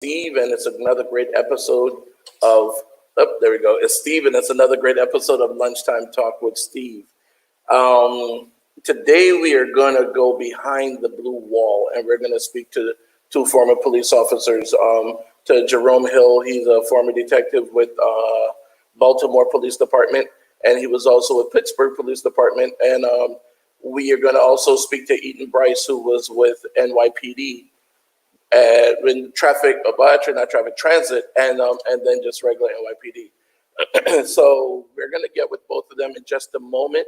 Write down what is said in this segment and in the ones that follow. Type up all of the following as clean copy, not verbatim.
Steve, and it's another great episode of. Oh, there we go. It's Steve, and it's another great episode of Lunchtime Talk with Steve. Today we are going to go behind the blue wall, and we're going to speak to two former police officers. To Jerome Hill, he's a former detective with Baltimore Police Department, and he was also with Pittsburgh Police Department. And we are going to also speak to Eaton Bryce, who was with NYPD in traffic, well, actually not traffic, transit, and then just regular NYPD. So we're going to get with both of them in just a moment.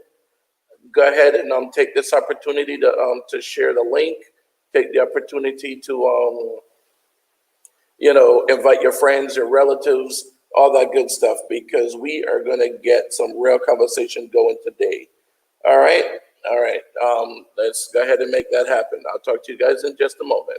Go ahead and take this opportunity to share the link. Take the opportunity to invite your friends, your relatives, all that good stuff, because we are going to get some real conversation going today. All right. Let's go ahead and make that happen. I'll talk to you guys in just a moment.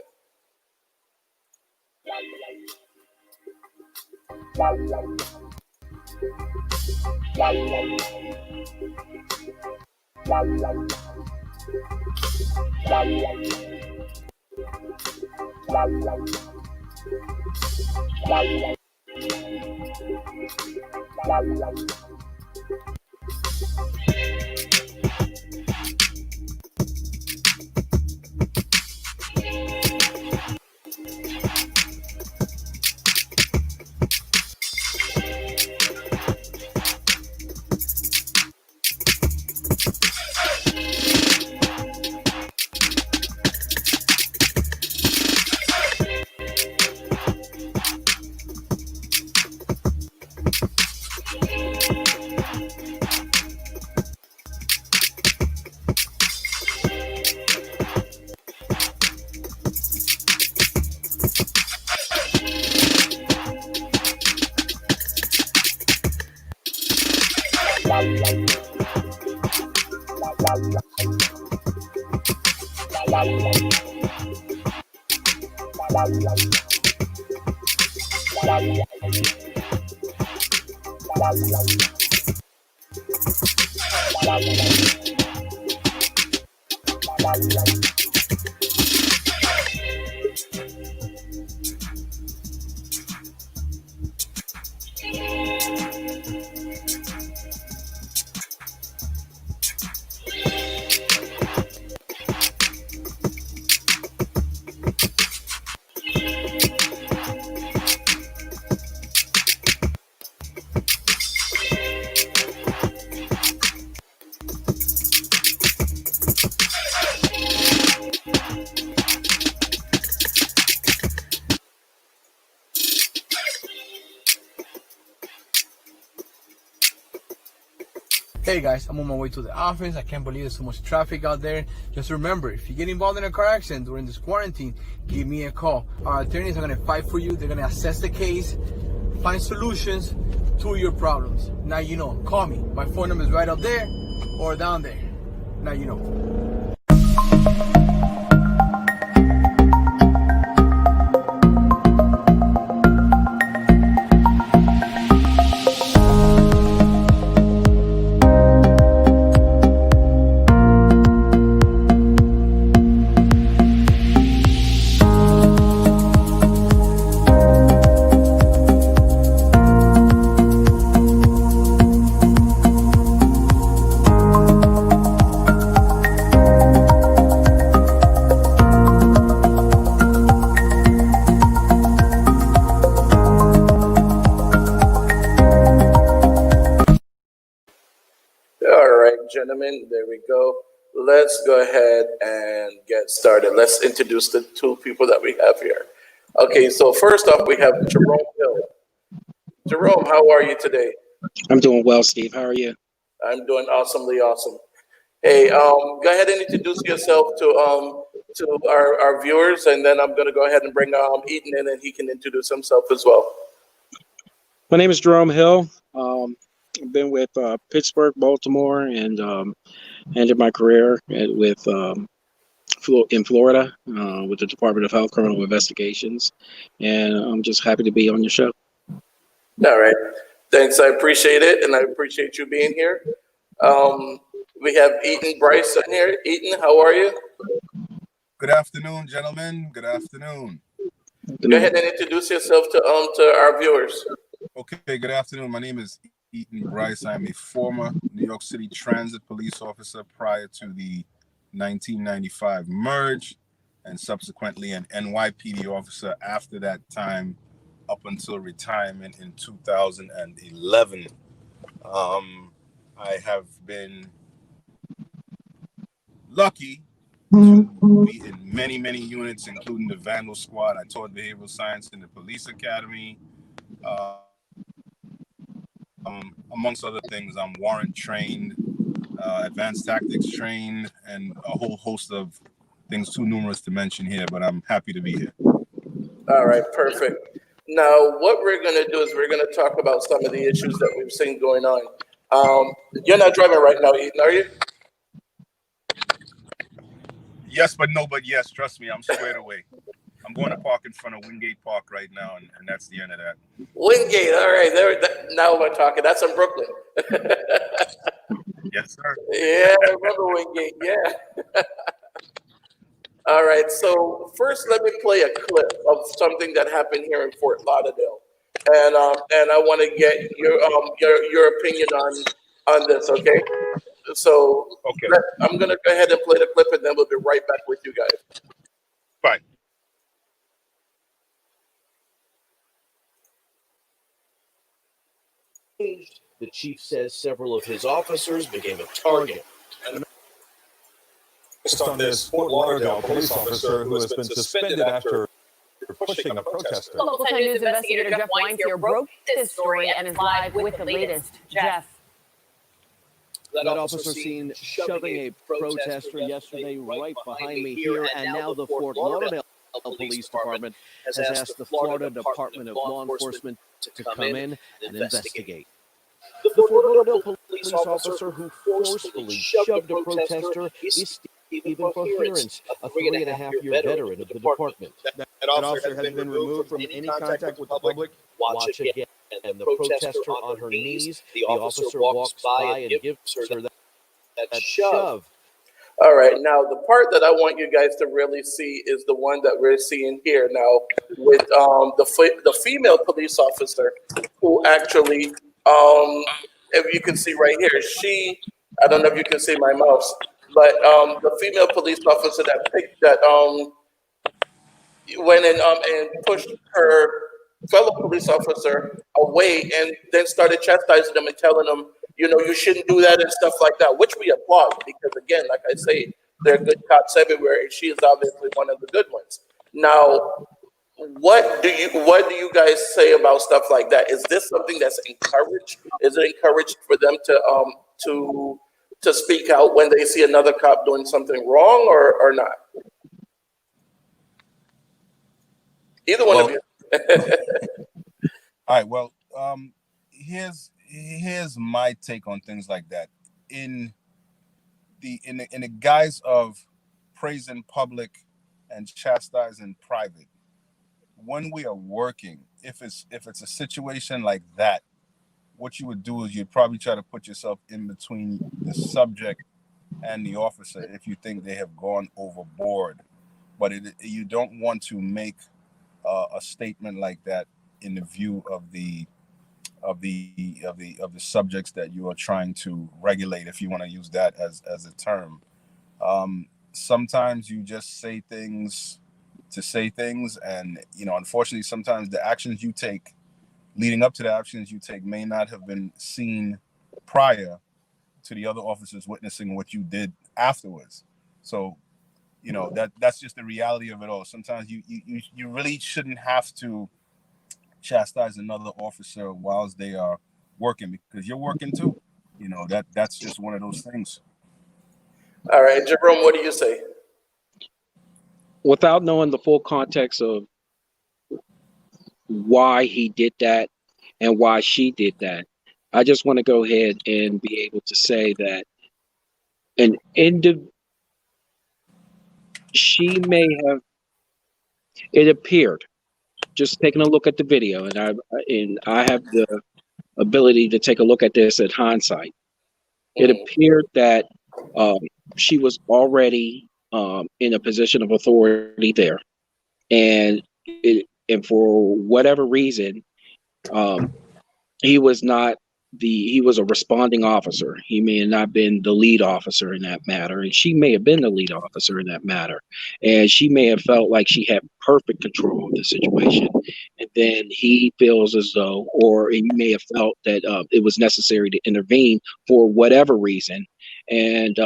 Hey guys, I'm on my way to the office. I can't believe there's so much traffic out there. Just remember, if you get involved in a car accident during this quarantine, give me a call. Our attorneys are going to fight for you. They're going to assess the case, find solutions to your problems. Now you know. Call me. My phone number is right up there or down there. Now you know. Gentlemen, there we go. Let's go ahead and get started. Let's introduce the two people that we have here. Okay, so first up, we have Jerome Hill. Jerome, how are you today? I'm doing well, Steve. How are you? I'm doing awesomely awesome. Hey, go ahead and introduce yourself to our viewers, and then I'm going to go ahead and bring Eaton in, and he can introduce himself as well. My name is Jerome Hill. I've been with Pittsburgh, Baltimore, and ended my career in Florida with the Department of Health Criminal Investigations, and I'm just happy to be on your show. All right. Thanks. I appreciate it, and I appreciate you being here. We have Eaton Bryce in here. Eaton, how are you? Good afternoon, gentlemen. Good afternoon. Go ahead and introduce yourself to our viewers. Okay, good afternoon. My name is Eaton Bryce. I'm a former New York City Transit police officer prior to the 1995 merge, and subsequently an NYPD officer after that time up until retirement in 2011. I have been lucky to be in many, many units, including the Vandal Squad. I taught behavioral science in the police academy. Amongst other things, I'm warrant trained, advanced tactics trained, and a whole host of things too numerous to mention here, but I'm happy to be here. All right, perfect. Now, what we're going to do is we're going to talk about some of the issues that we've seen going on. You're not driving right now, Eaton, are you? Yes, but no, but yes. Trust me, I'm squared away. I'm going to park in front of Wingate Park right now, and that's the end of that. Wingate, all right. Now we're talking. That's in Brooklyn. Yes, sir. Yeah, I remember Wingate, yeah. All right, so first let me play a clip of something that happened here in Fort Lauderdale. And I want to get your opinion on this, okay? So Okay. I'm going to go ahead and play the clip, and then we'll be right back with you guys. Fine. The chief says several of his officers became a target. Based on this Fort Lauderdale police officer who has been suspended after pushing a protester. Local 10 News investigator Jeff Wines here broke this story and is live with the latest. Jeff. That officer seen shoving a protester yesterday right behind me here, and now the Fort Lauderdale Police Department has asked the Florida Department of Law Enforcement to come in and investigate. The Fort Lauderdale police officer who forcefully shoved a protester is Stephen Coherence, a 3.5-year veteran of the department. That officer has been removed from any contact with the public. Watch again. And the protester on her knees, the officer walks by and gives her that shove. All right, now the part that I want you guys to really see is the one that we're seeing here now with the female police officer who actually, if you can see right here, I don't know if you can see my mouse, but the female police officer that went in and pushed her fellow police officer away and then started chastising them and telling them, you shouldn't do that and stuff like that, which we applaud because, again, like I say, there are good cops everywhere, and she is obviously one of the good ones. Now, what do you guys say about stuff like that? Is this something that's encouraged? Is it encouraged for them to speak out when they see another cop doing something wrong, or not? Either one of you. All right. Well, here's my take on things like that. In the guise of praise in public and chastise in private, when we are working, if it's a situation like that, what you would do is you'd probably try to put yourself in between the subject and the officer if you think they have gone overboard. But you don't want to make a statement like that in the view of the subjects that you are trying to regulate, if you want to use that as a term. Sometimes you just say things to say things, and unfortunately sometimes the actions you take leading up to the actions you take may not have been seen prior to the other officers witnessing what you did afterwards. So that's just the reality of it all. Sometimes you really shouldn't have to chastise another officer whilst they are working, because you're working too. That's just one of those things. All right, Jerome, what do you say? Without knowing the full context of why he did that and why she did that, I just want to go ahead and be able to say that she may have, it appeared, just taking a look at the video, and I have the ability to take a look at this at hindsight. It appeared that she was already in a position of authority there, and and for whatever reason, he was a responding officer. He may have not been the lead officer in that matter, and she may have been the lead officer in that matter. And she may have felt like she had perfect control of the situation. And then he feels as though, or he may have felt that it was necessary to intervene for whatever reason. And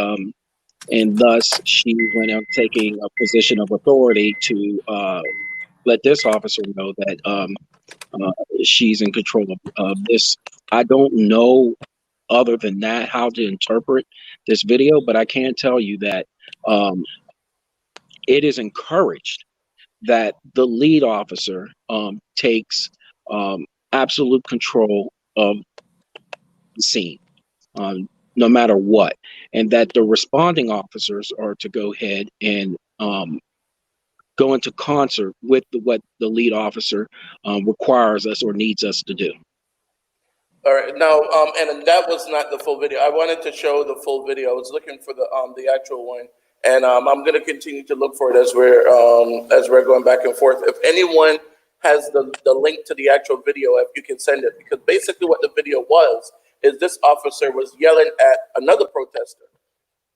thus she went out taking a position of authority to let this officer know that she's in control of this. I don't know other than that how to interpret this video, but I can tell you that it is encouraged that the lead officer takes absolute control of the scene, no matter what, and that the responding officers are to go ahead and go into concert with what the lead officer requires us or needs us to do. All right, now, and that was not the full video. I wanted to show the full video. I was looking for the actual one, and I'm going to continue to look for it as we're going back and forth. If anyone has the link to the actual video, if you can send it, because basically what the video was is this officer was yelling at another protester,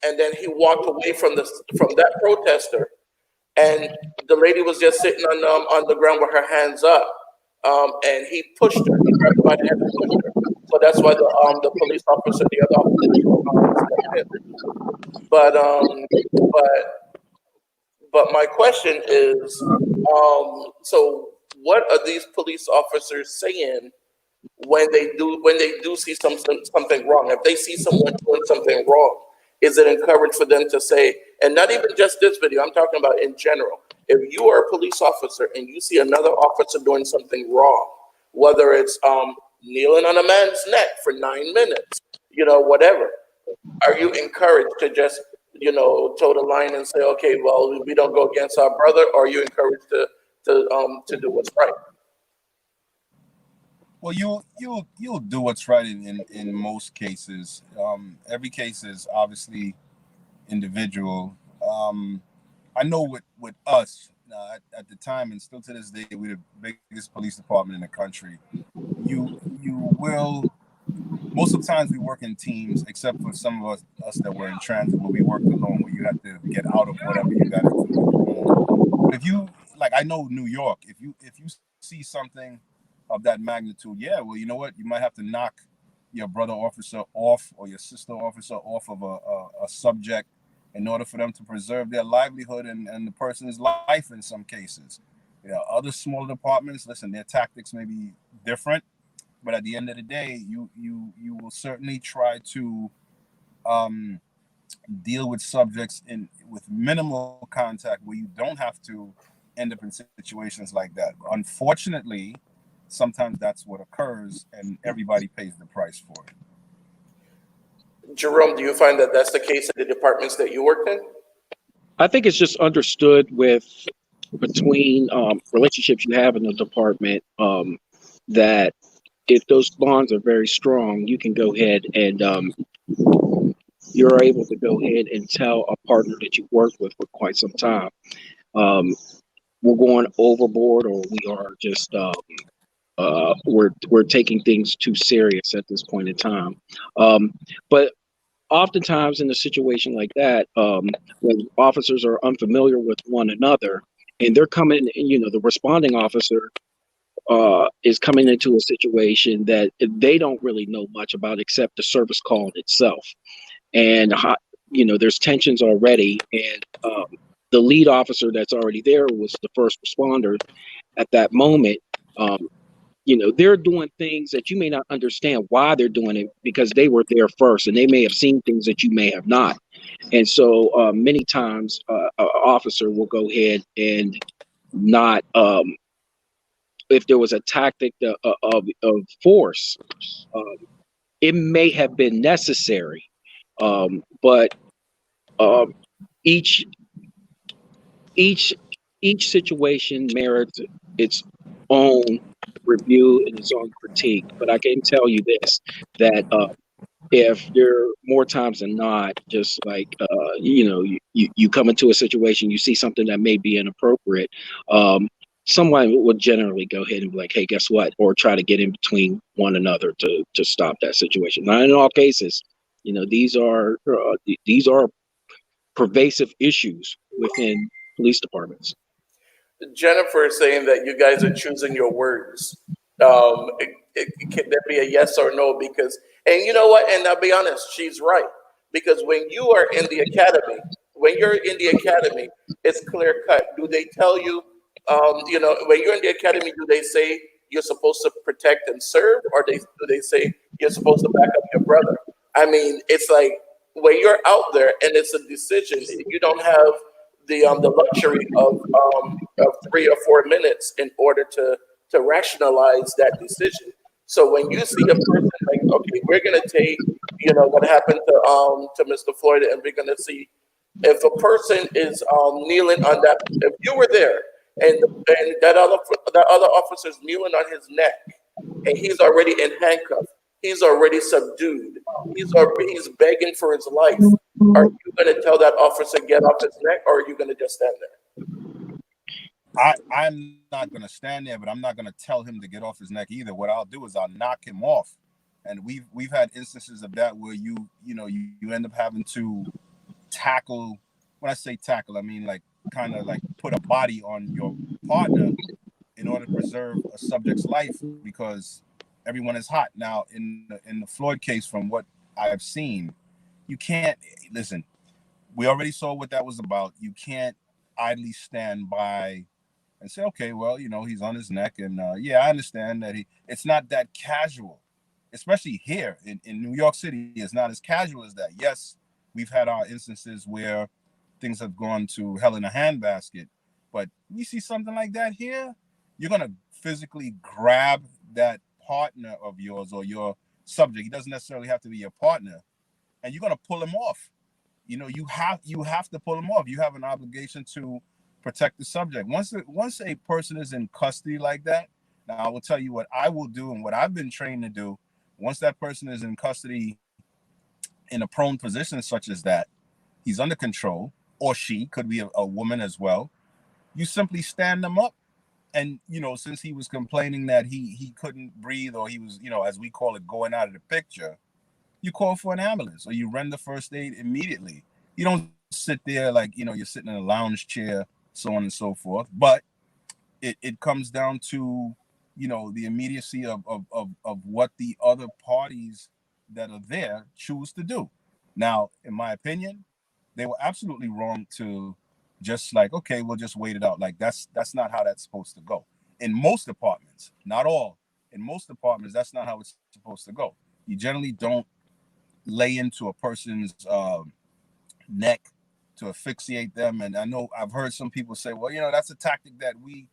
and then he walked away from that protester, and the lady was just sitting on the ground with her hands up. And he pushed her. He grabbed her by the hand and pushed her. So that's why the police officer, the other officer, but my question is, so what are these police officers saying when they do see something wrong? If they see someone doing something wrong, is it encouraged for them to say, and not even just this video, I'm talking about in general, if you are a police officer and you see another officer doing something wrong, whether it's kneeling on a man's neck for 9 minutes, whatever, are you encouraged to just, toe the line and say, okay, well, we don't go against our brother, or are you encouraged to do what's right? Well, you'll do what's right in most cases. Every case is obviously individual. I know with us at the time, and still to this day, we're the biggest police department in the country. You will, most of the times we work in teams, except for some of us that were in transit where we worked alone, where you have to get out of whatever you got into. If you, like, I know New York, if you see something of that magnitude, yeah, well, you know what, you might have to knock your brother officer off or your sister officer off of a subject in order for them to preserve their livelihood and the person's life in some cases. Other smaller departments, listen, their tactics may be different, but at the end of the day, you will certainly try to deal with subjects with minimal contact where you don't have to end up in situations like that. Unfortunately, sometimes that's what occurs, and everybody pays the price for it. Jerome, do you find that that's the case in the departments that you worked in? I think it's just understood between relationships you have in the department that if those bonds are very strong, you can go ahead and you're able to go ahead and tell a partner that you worked with for quite some time, we're going overboard, or we are just we're taking things too serious at this point in time. But oftentimes in a situation like that, when officers are unfamiliar with one another and they're coming, the responding officer is coming into a situation that they don't really know much about except the service call itself. And, there's tensions already. And the lead officer that's already there was the first responder at that moment. They're doing things that you may not understand why they're doing it, because they were there first and they may have seen things that you may have not. And so many times an officer will go ahead and not, if there was a tactic of force, it may have been necessary, but each situation merits its own review and its own critique. But I can tell you this, that if there are more times than not, just like you come into a situation, you see something that may be inappropriate, someone would generally go ahead and be like, hey, guess what? Or try to get in between one another to stop that situation. Not in all cases. These are pervasive issues within police departments. Jennifer is saying that you guys are choosing your words. Can there be a yes or no? Because, and you know what? And I'll be honest, she's right. Because when you are in the academy, it's clear cut. Do they tell you, when you're in the academy, do they say you're supposed to protect and serve, or do they say you're supposed to back up your brother? I mean, it's like when you're out there and it's a decision, you don't have the luxury of 3 or 4 minutes in order to rationalize that decision. So when you see a person like, okay, we're gonna take, what happened to Mr. Floyd, and we're gonna see if a person is kneeling on that. If you were there and that other officer's kneeling on his neck, and he's already in handcuffs, he's already subdued, he's begging for his life. Are you going to tell that officer get off his neck, or are you going to just stand there? I'm not going to stand there, but I'm not going to tell him to get off his neck either. What I'll do is I'll knock him off, and we've had instances of that where you end up having to tackle. When I say tackle, I mean like kind of like put a body on your partner in order to preserve a subject's life, because everyone is hot now. In the Floyd case, from what I've seen, you can't listen. We already saw what that was about. You can't idly stand by and say, okay, well, he's on his neck, and yeah, I understand that it's not that casual, especially here in New York City. It's not as casual as that. Yes, we've had our instances where things have gone to hell in a handbasket, but we see something like that here, you're going to physically grab that partner of yours or your subject. He doesn't necessarily have to be your partner, and you're going to pull him off. You have to pull him off. You have an obligation to protect the subject. Once a person is in custody like that, now I will tell you what I will do and what I've been trained to do. Once that person is in custody in a prone position such as that, he's under control, or she could be a woman as well. You simply stand them up. And, since he was complaining that he couldn't breathe, or he was, as we call it, going out of the picture, you call for an ambulance, or you render first aid immediately. You don't sit there like, you're sitting in a lounge chair, so on and so forth. But it comes down to, the immediacy of what the other parties that are there choose to do. Now, in my opinion, they were absolutely wrong to just like, okay, we'll just wait it out. Like that's not how that's supposed to go. In most departments, not all, in most departments, that's not how it's supposed to go. You generally don't lay into a person's neck to asphyxiate them. And I know I've heard some people say, well, that's a tactic that we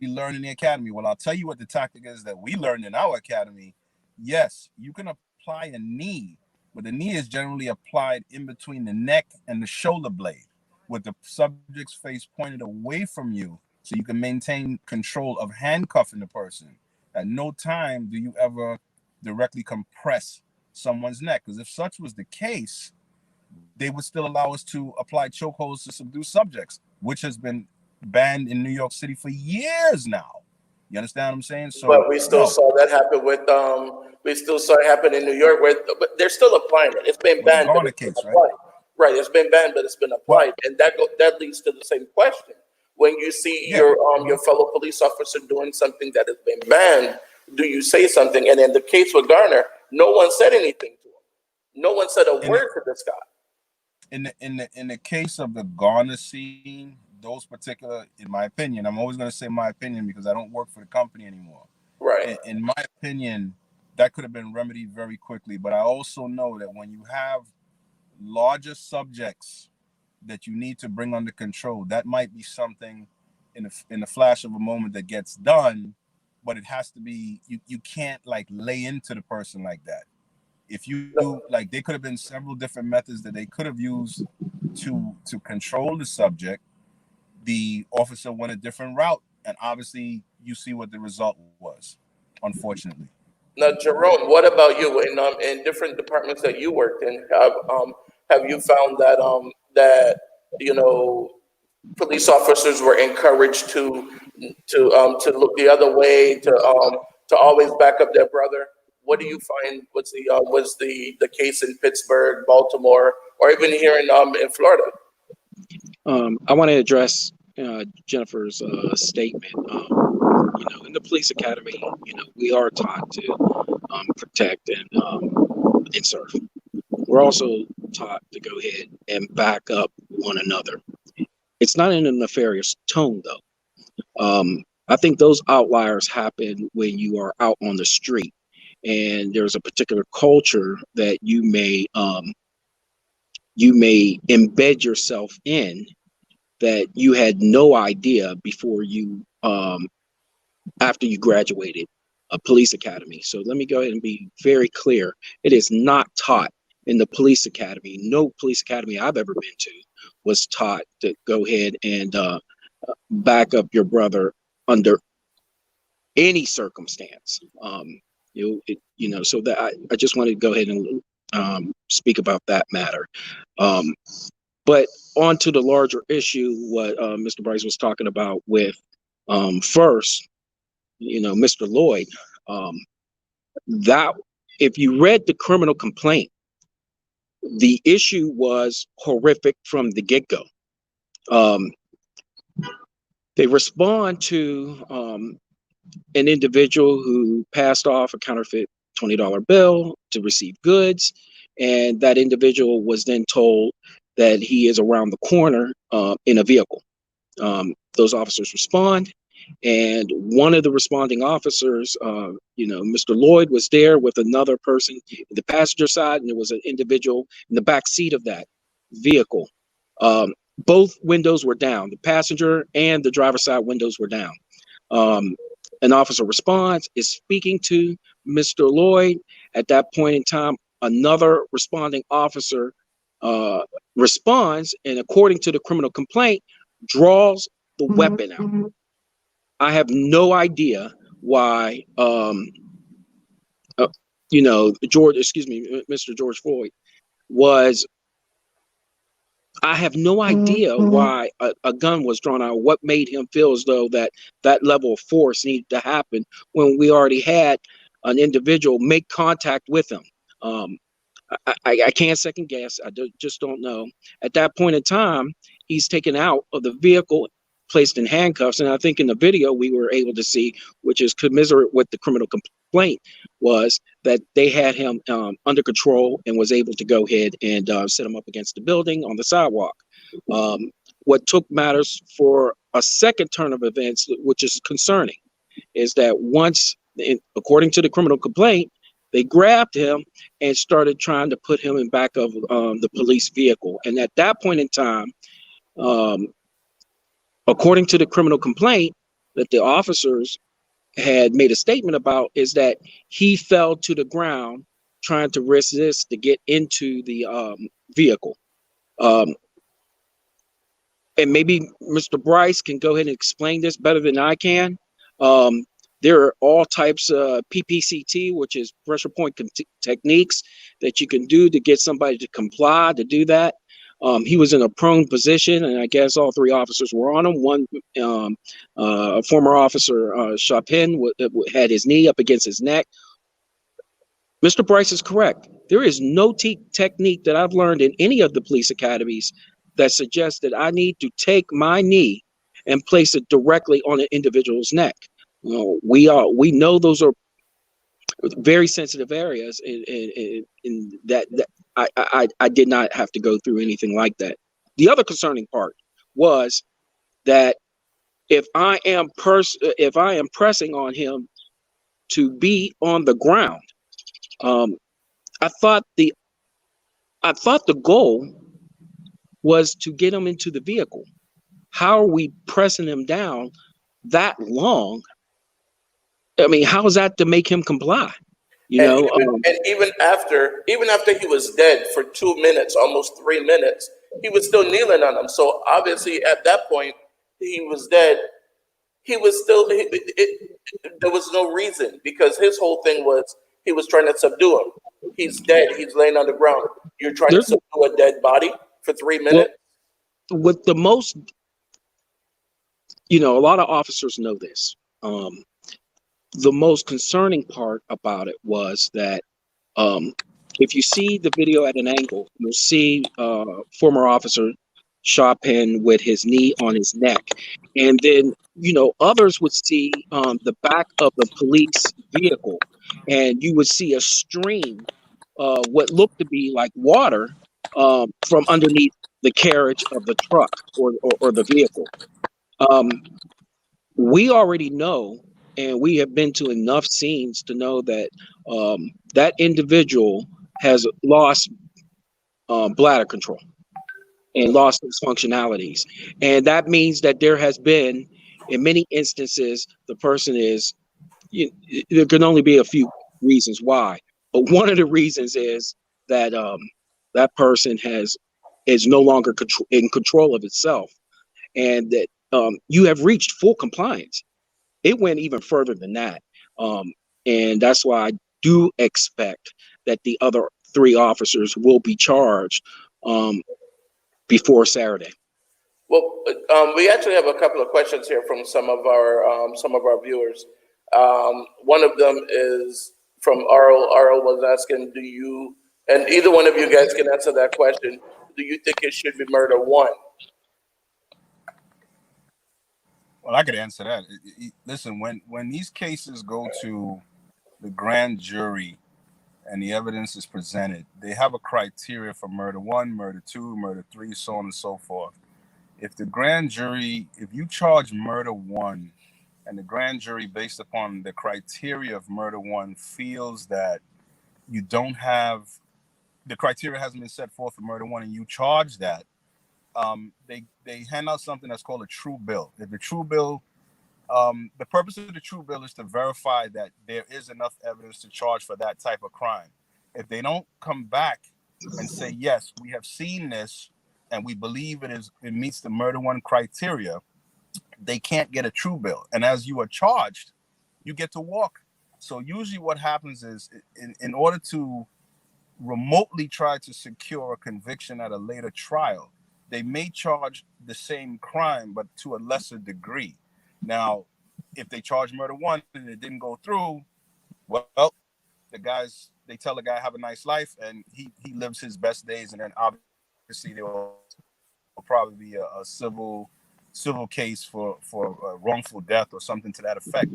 learn in the academy. Well, I'll tell you what the tactic is that we learned in our academy. Yes, you can apply a knee, but the knee is generally applied in between the neck and the shoulder blade, with the subject's face pointed away from you, so you can maintain control of handcuffing the person. At no time do you ever directly compress someone's neck, because if such was the case, they would still allow us to apply chokeholds to subdue subjects, which has been banned in New York City for years now. You understand what I'm saying? So, but we still saw that happen with we still saw it happen in New York, but they're still applying it. It's been banned, but it's been applied. Right, it's been banned, but it's been applied, and that leads to the same question. When you see your fellow police officer doing something that has been banned, do you say something? And in the case with Garner, no one said anything to him. No one said a word to this guy. In the case of the Garner scene, those particular, in my opinion, I'm always going to say my opinion because I don't work for the company anymore. Right. In my opinion, that could have been remedied very quickly. But I also know that when you have larger subjects that you need to bring under control, that might be something in the flash of a moment that gets done, but it has to be, you can't like lay into the person like that. If you like, there could have been several different methods that they could have used to control the subject. The officer went a different route, and obviously you see what the result was, unfortunately. Now, Jerome, what about you? In different departments that you worked in, have you found that police officers were encouraged to to look the other way, to always back up their brother? What do you find was the case in Pittsburgh, Baltimore, or even here in Florida? I want to address Jennifer's statement. In the police academy, we are taught to protect and serve. We're also taught to go ahead and back up one another. It's not in a nefarious tone, though. I think those outliers happen when you are out on the street and there's a particular culture that you may embed yourself in that you had no idea before you after you graduated a police academy. So let me go ahead and be very clear. It is not taught in the police academy. No police academy I've ever been to was taught to go ahead and back up your brother under any circumstance. So that I just wanted to go ahead and speak about that matter. But on to the larger issue, what Mr. Bryce was talking about with first, Mr. Lloyd, that if you read the criminal complaint, the issue was horrific from the get-go. They respond to an individual who passed off a counterfeit $20 bill to receive goods, and that individual was then told that he is around the corner in a vehicle. Those officers respond, and one of the responding officers, Mr. Lloyd, was there with another person in the passenger side, and there was an individual in the back seat of that vehicle. Both windows were down. The passenger and the driver's side windows were down. An officer responds, is speaking to Mr. Lloyd. At that point in time, another responding officer responds, and according to the criminal complaint, draws the weapon out. I have no idea why, Mr. George Floyd was. I have no idea why a gun was drawn out. What made him feel as though that level of force needed to happen when we already had an individual make contact with him. I can't second guess. Just don't know. At that point in time, he's taken out of the vehicle, placed in handcuffs. And I think in the video we were able to see, which is commiserate with the criminal complaint, was that they had him under control and was able to go ahead and set him up against the building on the sidewalk. What took matters for a second turn of events, which is concerning, is that once, according to the criminal complaint, they grabbed him and started trying to put him in back of the police vehicle. And at that point in time, according to the criminal complaint that the officers had made a statement about, is that he fell to the ground trying to resist to get into the vehicle. And maybe Mr. Bryce can go ahead and explain this better than I can. There are all types of PPCT, which is pressure point techniques that you can do to get somebody to comply to do that. He was in a prone position, and I guess all three officers were on him. One former officer, Chapin, had his knee up against his neck. Mr. Bryce is correct. There is no technique that I've learned in any of the police academies that suggests that I need to take my knee and place it directly on an individual's neck. We know those are very sensitive areas, in that I did not have to go through anything like that. The other concerning part was that if I am pressing on him to be on the ground, I thought the goal was to get him into the vehicle. How are we pressing him down that long? I mean, how is that to make him comply? And even after he was dead for 2 minutes, almost 3 minutes, he was still kneeling on him. So obviously, at that point, he was dead. He was still. There was no reason, because his whole thing was he was trying to subdue him. He's dead. He's laying on the ground. You're trying to subdue a dead body for 3 minutes. With the most, a lot of officers know this. The most concerning part about it was that if you see the video at an angle, you'll see former officer Chopin with his knee on his neck. And then, others would see the back of the police vehicle, and you would see a stream, what looked to be like water from underneath the carriage of the truck or the vehicle. We already know, and we have been to enough scenes to know that that individual has lost bladder control and lost its functionalities. And that means that there has been, in many instances, the person is, there can only be a few reasons why. But one of the reasons is that that person is no longer in control of itself, and that you have reached full compliance. It went even further than that. And that's why I do expect that the other 3 officers will be charged before Saturday. Well, we actually have a couple of questions here from some of our viewers. One of them is from Arl. Arl was asking, and either one of you guys can answer that question, do you think it should be murder 1? Well, I could answer that. Listen, when these cases go to the grand jury and the evidence is presented, they have a criteria for murder 1, murder 2, murder 3, so on and so forth. If you charge murder 1 and the grand jury, based upon the criteria of murder 1, feels that you don't have, the criteria hasn't been set forth for murder 1 and you charge that, they hand out something that's called a true bill. If the true bill, the purpose of the true bill is to verify that there is enough evidence to charge for that type of crime. If they don't come back and say, yes, we have seen this and we believe it meets the murder 1 criteria, they can't get a true bill. And as you are charged, you get to walk. So usually what happens is, in order to remotely try to secure a conviction at a later trial, they may charge the same crime, but to a lesser degree. Now, if they charge murder 1 and it didn't go through, well, they tell the guy, have a nice life, and he lives his best days. And then obviously there will probably be a civil case for wrongful death or something to that effect.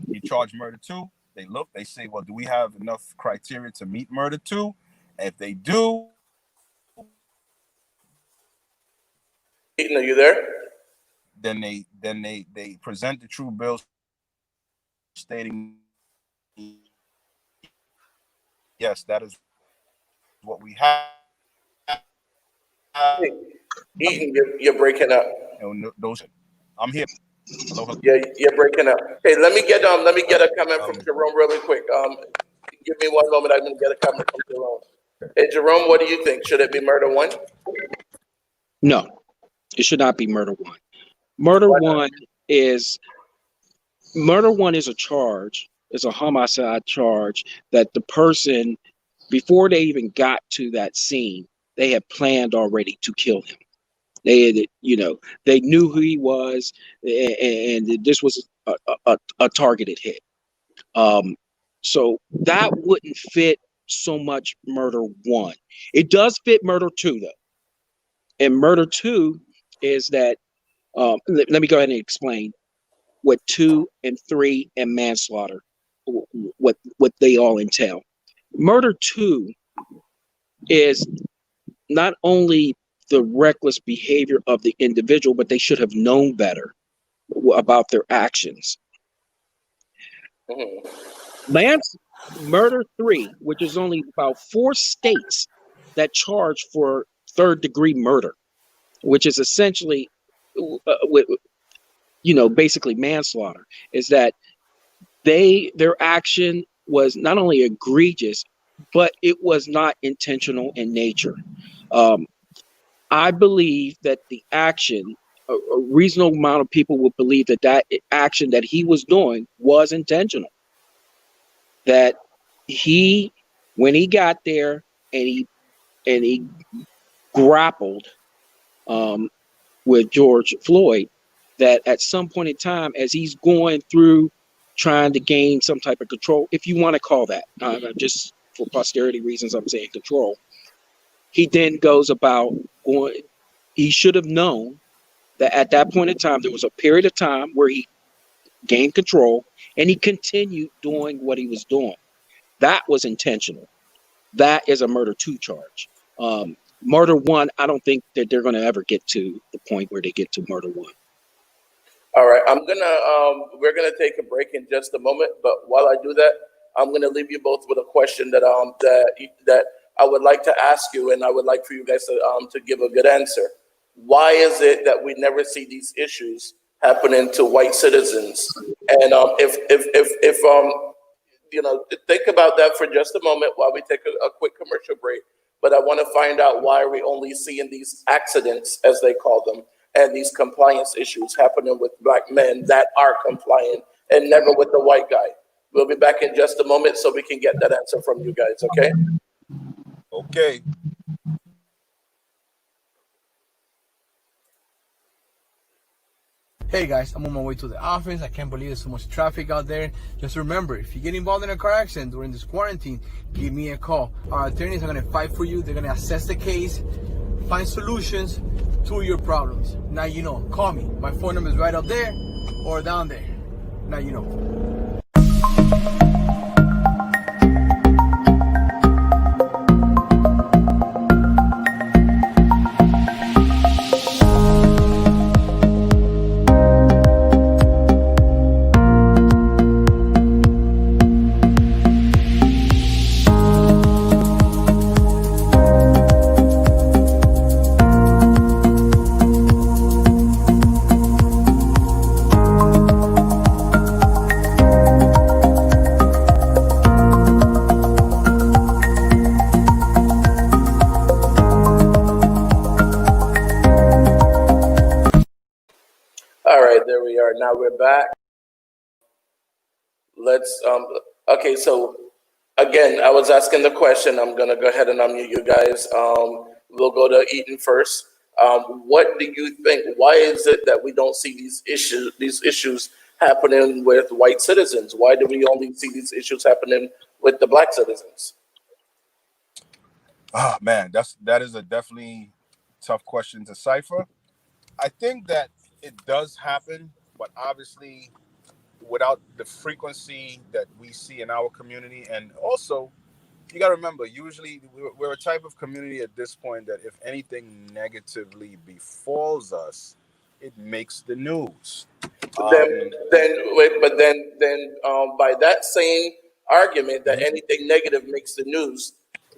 You charge murder 2, they say, well, do we have enough criteria to meet murder 2? And if they do, Eaton, are you there? then they present the true bill stating, yes, that is what we have. Hey, Eaton, you're breaking up. I'm here. Hello. Yeah, you're breaking up. Hey, let me get a comment from Jerome really quick. Give me one moment. I'm gonna get a comment from Jerome. Hey, Jerome, what do you think? Should it be murder 1? No, it should not be murder 1. Murder 1 is a charge, is a homicide charge that the person, before they even got to that scene, they had planned already to kill him. They had, they knew who he was, and this was a targeted hit. So that wouldn't fit so much murder 1. It does fit murder 2 though. And murder 2 is that, let me go ahead and explain what 2 and 3 and manslaughter, what they all entail. Murder 2 is not only the reckless behavior of the individual, but they should have known better about their actions. Murder 3, which is only about 4 states that charge for 3rd-degree murder, which is essentially, basically manslaughter, is that their action was not only egregious, but it was not intentional in nature. I believe that the action, a reasonable amount of people would believe that action that he was doing was intentional. That when he got there and he grappled with George Floyd, that at some point in time, as he's going through trying to gain some type of control, if you want to call that, just for posterity reasons, I'm saying control, he then goes about going, he should have known that at that point in time, there was a period of time where he gained control and he continued doing what he was doing. That was intentional. That is a murder 2 charge. Murder 1, I don't think that they're going to ever get to the point where they get to murder 1. All right, we're gonna take a break in just a moment, but while I do that, I'm gonna leave you both with a question that I would like to ask you, and I would like for you guys to give a good answer. Why is it that we never see these issues happening to white citizens? And think about that for just a moment while we take a quick commercial break. But I want to find out, why are we only seeing these accidents, as they call them, and these compliance issues happening with black men that are compliant and never with the white guy? We'll be back in just a moment so we can get that answer from you guys, okay? Okay. Hey guys, I'm on my way to the office. I can't believe there's so much traffic out there. Just remember, if you get involved in a car accident during this quarantine, give me a call. Our attorneys are going to fight for you. They're going to assess the case, find solutions to your problems. Now you know. Call me. My phone number is right up there or down there. Now you know. There we are. Now we're back. Okay, so again, I was asking the question. I'm going to go ahead and unmute you guys. We'll go to Eaton first. What do you think? Why is it that we don't see these issues happening with white citizens? Why do we only see these issues happening with the black citizens? Oh man, that is a definitely tough question to cipher. I think that it does happen, but obviously without the frequency that we see in our community. And also, you got to remember, usually we're a type of community at this point that if anything negatively befalls us, it makes the news. Then by that same argument that anything negative makes the news,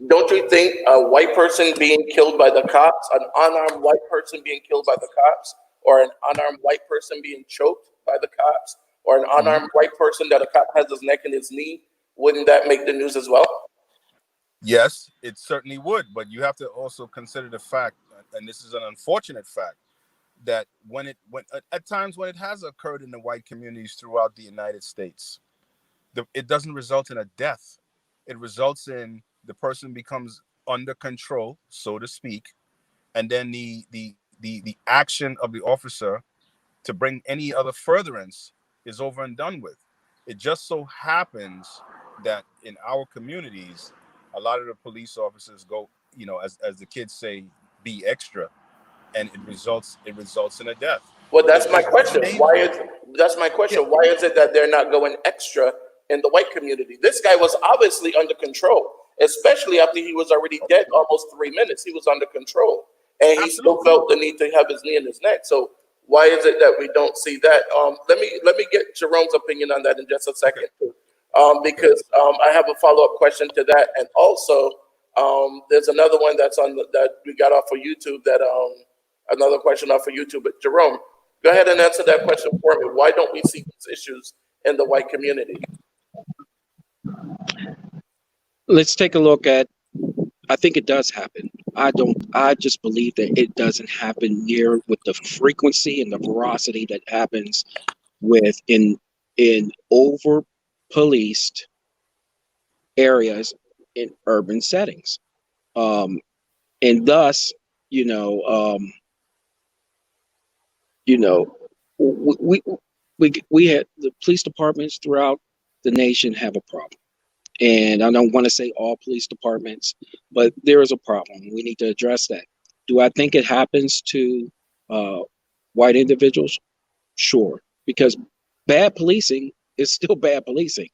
don't you think a white person being killed by the cops, an unarmed white person being killed by the cops, or an unarmed white person being choked by the cops, or an unarmed white person that a cop has his neck and his knee, wouldn't that make the news as well? Yes, it certainly would, but you have to also consider the fact, and this is an unfortunate fact, that when at times when it has occurred in the white communities throughout the United States, it doesn't result in a death. It results in the person becomes under control, so to speak, and then the action of the officer to bring any other furtherance is over and done with. It just so happens that in our communities, a lot of the police officers go, as the kids say, be extra, and it results in a death. Well, that's my question. Why is it that they're not going extra in the white community? This guy was obviously under control, especially after he was already dead almost 3 minutes. He was under control, and he still felt the need to have his knee in his neck. So why is it that we don't see that? Let me get Jerome's opinion on that in just a second, because I have a follow-up question to that, and also there's another one that we got off of YouTube another question off of YouTube. But Jerome, go ahead and answer that question for me. Why don't we see these issues in the white community? Let's take a look at, I think it does happen. I just believe that it doesn't happen near with the frequency and the veracity that happens with in over policed areas in urban settings. And thus, we had the police departments throughout the nation have a problem. And I don't want to say all police departments, but there is a problem. We need to address that. Do I think it happens to white individuals? Sure, because bad policing is still bad policing.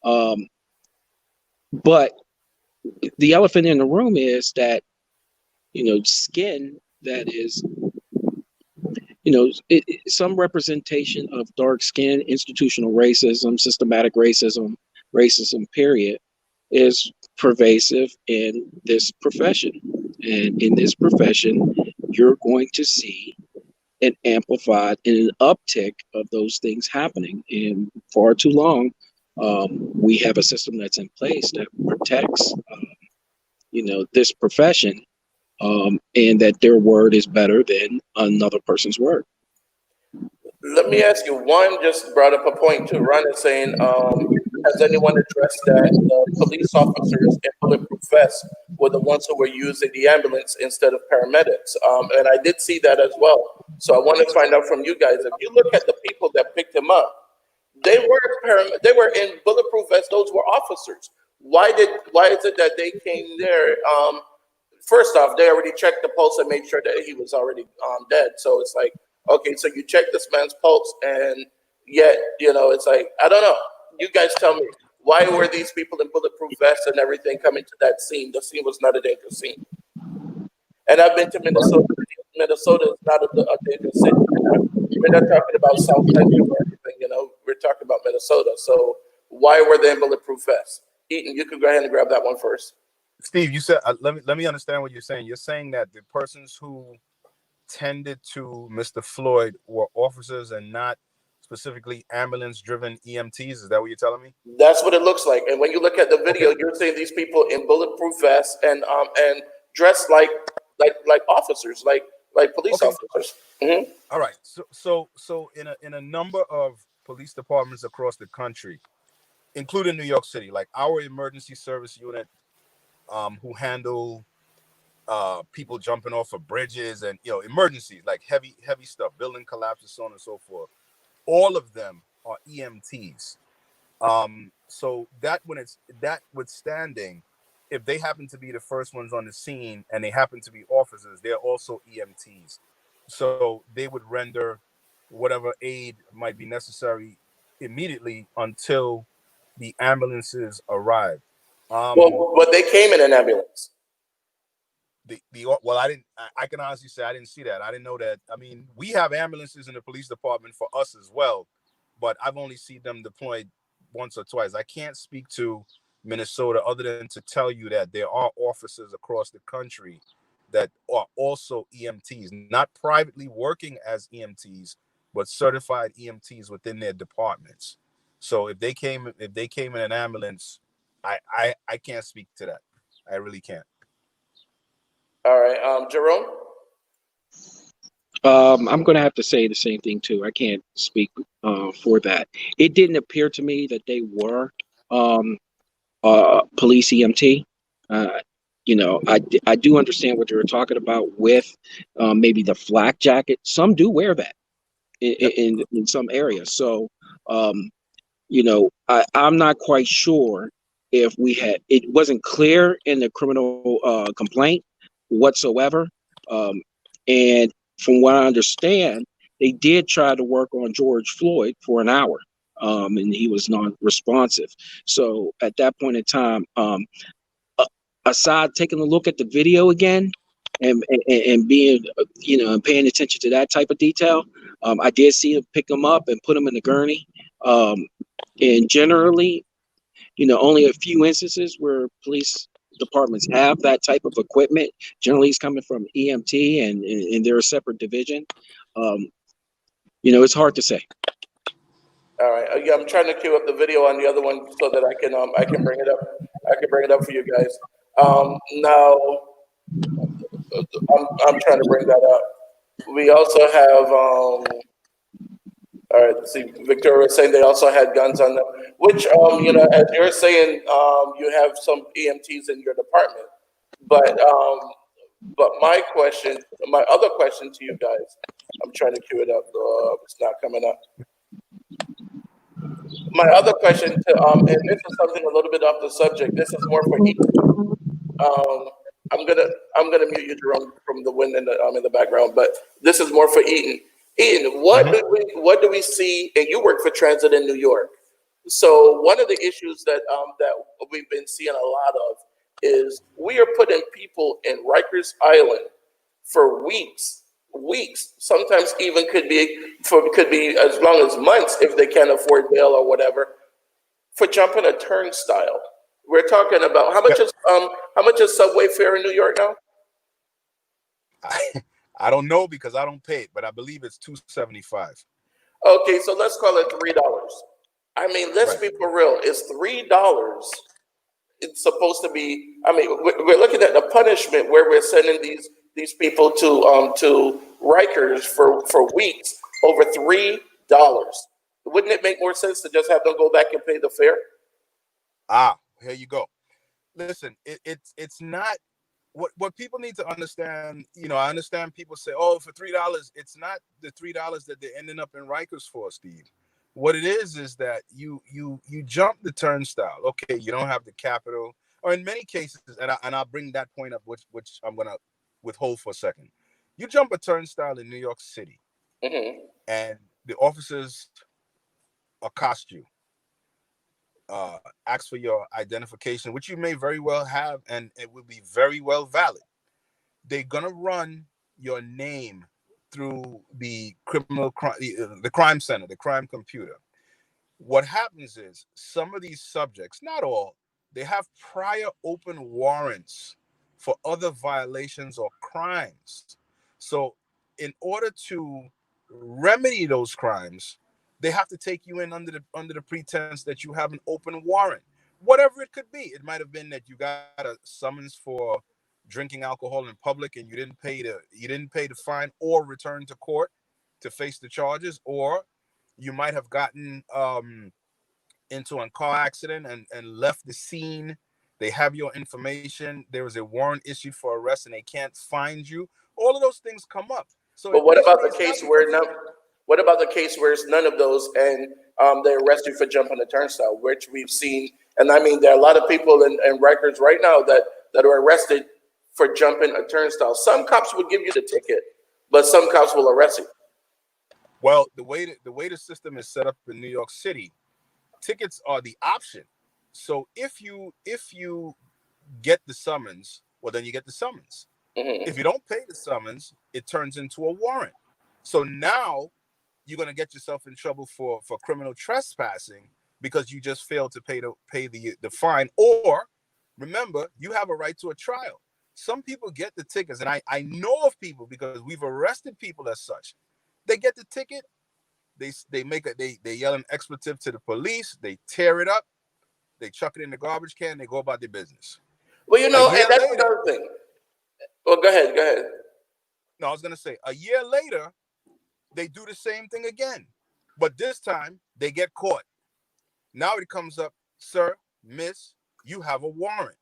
But the elephant in the room is that, skin that is, some representation of dark skin, institutional racism, systematic racism, period, is pervasive in this profession. And in this profession, you're going to see an amplified and an uptick of those things happening. And far too long, we have a system that's in place that protects, this profession, and that their word is better than another person's word. Let me ask you, one just brought up a point too. Ron is saying, has anyone addressed that the police officers in Bulletproof Vest were the ones who were using the ambulance instead of paramedics? And I did see that as well. So I want to find out from you guys, if you look at the people that picked him up, they were in Bulletproof Vest. Those were officers. Why is it that they came there? First off, they already checked the pulse and made sure that he was already dead. So it's like, okay, so you check this man's pulse, and yet, it's like, I don't know. You guys tell me, why were these people in Bulletproof vests and everything coming to that scene? The scene was not a dangerous scene. And I've been to Minnesota. Minnesota is not a dangerous city. We're not talking about South Central or anything, we're talking about Minnesota. So why were they in Bulletproof vests? Eaton, you can go ahead and grab that one first. Steve, you said, let me understand what you're saying. You're saying that the persons who tended to Mr. Floyd were officers and not specifically ambulance-driven EMTs. Is that what you're telling me? That's what it looks like. And when you look at the video, okay, you're seeing these people in bulletproof vests and dressed like officers, like police officers. Mm-hmm. All right. So in a number of police departments across the country, including New York City, like our emergency service unit, who handle people jumping off of bridges and emergencies, like heavy stuff, building collapses, so on and so forth. All of them are EMTs. So that withstanding, if they happen to be the first ones on the scene and they happen to be officers, they're also EMTs. So they would render whatever aid might be necessary immediately until the ambulances arrive. But they came in an ambulance. I can honestly say I didn't see that. I didn't know that. I mean, we have ambulances in the police department for us as well, but I've only seen them deployed once or twice. I can't speak to Minnesota other than to tell you that there are officers across the country that are also EMTs, not privately working as EMTs, but certified EMTs within their departments. So if they came in an ambulance, I can't speak to that. I really can't. All right, Jerome? I'm going to have to say the same thing, too. I can't speak for that. It didn't appear to me that they were police EMT. I do understand what you were talking about with maybe the flak jacket. Some do wear that in some areas. So, I'm not quite sure if it wasn't clear in the criminal complaint whatsoever. And from what I understand, they did try to work on George Floyd for an hour, and he was non-responsive. So at that point in time, aside taking a look at the video again and being, and paying attention to that type of detail, I did see him pick him up and put him in the gurney. And generally, only a few instances where police departments have that type of equipment. Generally, he's coming from EMT, and they're a separate division. It's hard to say. All right, I'm trying to queue up the video on the other one so that I can bring it up. I can bring it up for you guys. Now, I'm trying to bring that up. We also have. All right, let's see, Victoria was saying they also had guns on them, which, as you're saying, you have some EMTs in your department, but But my other question to you guys, I'm trying to cue it up. It's not coming up. My other question and this is something a little bit off the subject. This is more for Um, I'm gonna mute you, Jerome, from the wind in the background. But this is more for Eaton. Eaton, Mhm. what do we see? And you work for transit in New York. So one of the issues that we've been seeing a lot of is we are putting people in Rikers Island for weeks. Sometimes even could be as long as months if they can't afford bail or whatever for jumping a turnstile. We're talking about Yep. how much is subway fare in New York now? I don't know because I don't pay it, but I believe it's $2.75. Okay, so let's call it $3. I mean, let's Right. be for real. It's $3. It's supposed to be. I mean, we're looking at the punishment where we're sending these people to Rikers for weeks over $3. Wouldn't it make more sense to just have them go back and pay the fare? Here you go. Listen, it's not what people need to understand. I understand people say, "Oh, for $3." It's not the $3 that they're ending up in Rikers for, Steve. What it is that you jump the turnstile. Okay, you don't have the capital, or in many cases, and I'll bring that point up, which I'm gonna withhold for a second. You jump a turnstile in New York City, Hmm. and the officers accost you, ask for your identification, which you may very well have, and it will be very well valid. They're gonna run your name through the the crime center, the crime computer. What happens is some of these subjects, not all, they have prior open warrants for other violations or crimes. So, in order to remedy those crimes, they have to take you in under the pretense that you have an open warrant, whatever it could be. It might have been that you got a summons for drinking alcohol in public and you didn't pay the fine or return to court to face the charges, or you might have gotten into a car accident and left the scene. They have your information. There was a warrant issued for arrest and they can't find you. All of those things come up. So But what about initially, the it's not case because where none? What about the case where it's none of those and they arrest you for jumping a turnstile, which we've seen? And I mean, there are a lot of people in records right now that are arrested for jumping a turnstile. Some cops would give you the ticket, but some cops will arrest you. well, the way the system is set up in New York City, tickets are the option. So if you get the summons, well, then you get the summons. If you Hmm. don't pay the summons, it turns into a warrant. So now you're going to get yourself in trouble for criminal trespassing because you just failed to pay the fine. Or remember, you have a right to a trial. Some people get the tickets, and I know of people because we've arrested people as such. They get the ticket, they make it, they yell an expletive to the police, they tear it up, they chuck it in the garbage can, they go about their business. Well, A and year that's later, another thing. Well, go ahead, go ahead. no, I was gonna say a year later, they do the same thing again, but this time they get caught. Now it comes up, sir, miss, you have a warrant.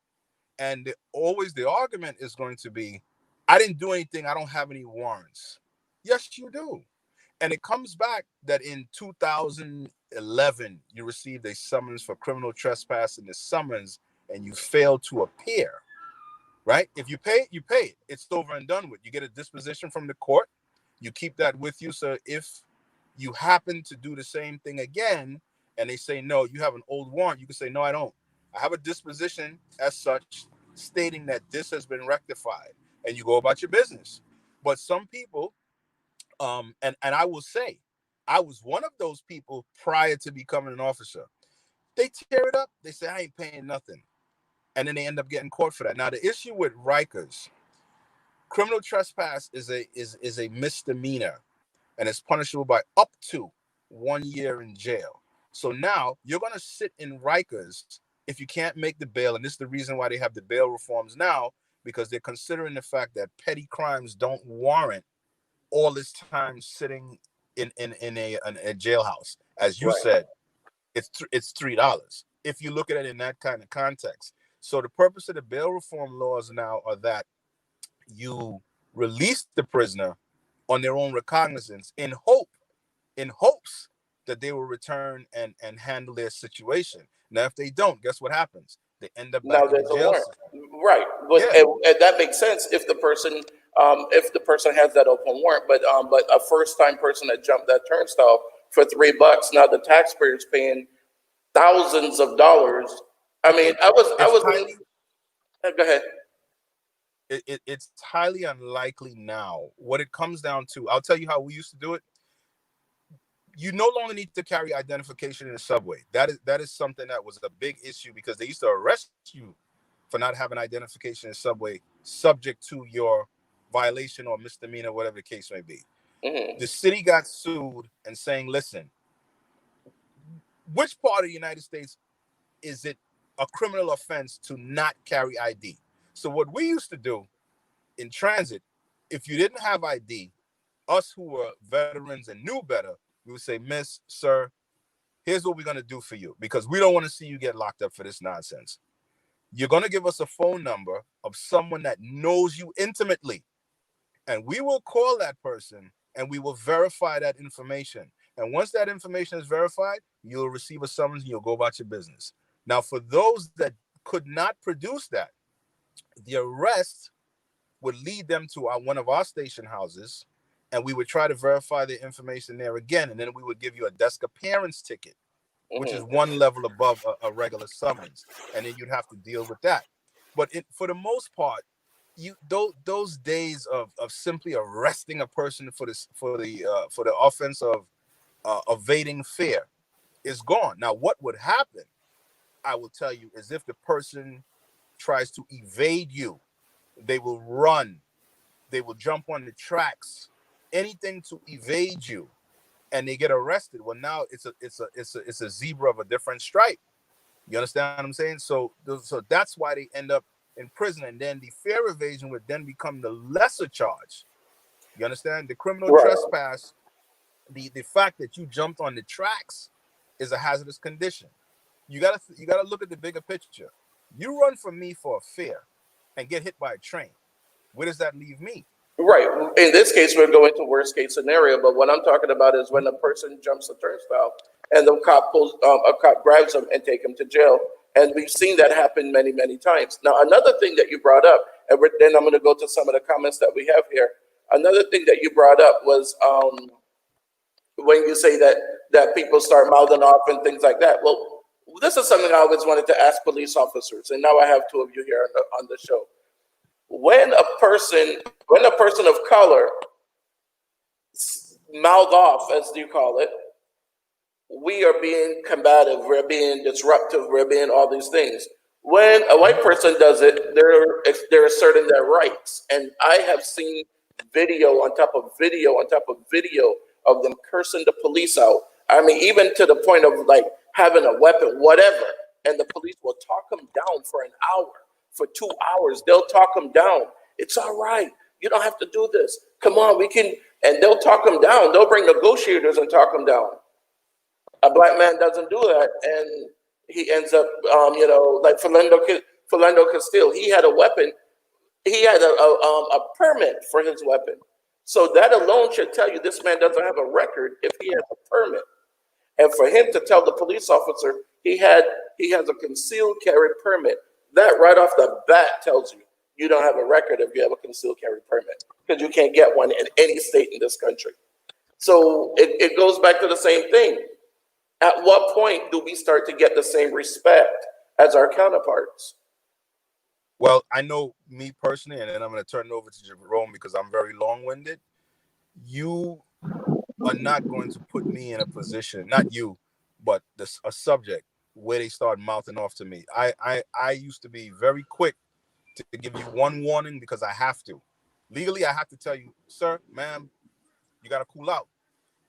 And always the argument is going to be, I didn't do anything. I don't have any warrants. Yes, you do. And it comes back that in 2011, you received a summons for criminal trespass in the summons and you failed to appear, right? If you pay it, you pay it. It's over and done with. You get a disposition from the court. You keep that with you. So if you happen to do the same thing again and they say, no, you have an old warrant, you can say, no, I don't. I have a disposition as such stating that this has been rectified, and you go about your business. But some people, and I will say, I was one of those people prior to becoming an officer. They tear it up. They say, I ain't paying nothing. And then they end up getting caught for that. Now, the issue with Rikers, criminal trespass is a misdemeanor and it's punishable by up to 1 year in jail. So now you're going to sit in Rikers if you can't make the bail. And this is the reason why they have the bail reforms now, because they're considering the fact that petty crimes don't warrant all this time sitting in a jailhouse. As you Right. said, it's $3 if you look at it in that kind of context. So the purpose of the bail reform laws now are that you release the prisoner on their own recognizance in hopes that they will return and handle their situation. Now, if they don't, guess what happens? They end up Now back in the there's a jail warrant, system. right? But Yeah, and that makes sense if the person has that open warrant. But a first time person that jumped that turnstile for $3, now the taxpayer's paying thousands of dollars. I mean, okay. I It's was highly go ahead. it's highly unlikely now. What it comes down to, I'll tell you how we used to do it. You no longer need to carry identification in the subway. That is something that was a big issue because they used to arrest you for not having identification in the subway, subject to your violation or misdemeanor, whatever the case may be. Hmm. The city got sued and saying, listen, which part of the United States is it a criminal offense to not carry ID? So what we used to do in transit, if you didn't have ID, us who were veterans and knew better, we would say, Miss, sir, here's what we're going to do for you because we don't want to see you get locked up for this nonsense. You're going to give us a phone number of someone that knows you intimately, and we will call that person and we will verify that information. And once that information is verified, you'll receive a summons and you'll go about your business. Now, for those that could not produce that, the arrest would lead them to one of our station houses, and we would try to verify the information there again, and then we would give you a desk appearance ticket, which is Hmm. one level above a regular summons, and then you'd have to deal with that. But for the most part, those days of simply arresting a person for the offense of evading fear is gone. Now, what would happen, I will tell you, is if the person tries to evade you, they will run, they will jump on the tracks, anything to evade you, and they get arrested. Well, now it's a zebra of a different stripe. You understand what I'm saying? So that's why they end up in prison, and then the fear evasion would then become the lesser charge. You understand? The criminal Right, trespass, the fact that you jumped on the tracks is a hazardous condition. You gotta look at the bigger picture. You run from me for a fear and get hit by a train. Where does that leave me? right. In this case, we're going to worst case scenario. But what I'm talking about is when a person jumps the turnstile and the cop pulls, a cop grabs them and take them to jail. And we've seen that happen many, many times. Now, another thing that you brought up, and then I'm going to go to some of the comments that we have here. Another thing that you brought up was when you say that people start mouthing off and things like that. Well, this is something I always wanted to ask police officers, and now I have two of you here on the show. When a person of color mouth off, as you call it, we are being combative, we're being disruptive, we're being all these things. When a white person does it, they're asserting their rights. And I have seen video on top of video on top of video of them cursing the police out. I mean, even to the point of like having a weapon, whatever. And the police will talk them down for an hour, for 2 hours. They'll talk them down. It's all right. You don't have to do this. Come on, we can. And they'll talk them down. They'll bring negotiators and talk them down. A black man doesn't do that, and he ends up, like Philando Castile. He had a weapon. He had a permit for his weapon. So that alone should tell you this man doesn't have a record if he has a permit. And for him to tell the police officer he has a concealed carry permit, that right off the bat tells you don't have a record if you have a concealed carry permit because you can't get one in any state in this country. So it goes back to the same thing. At what point do we start to get the same respect as our counterparts? Well, I know me personally, and then I'm going to turn it over to Jerome because I'm very long-winded. You are not going to put me in a position, not you, but a subject where they start mouthing off to me. I used to be very quick to give you one warning because I have to. Legally, I have to tell you, sir, ma'am, you got to cool out.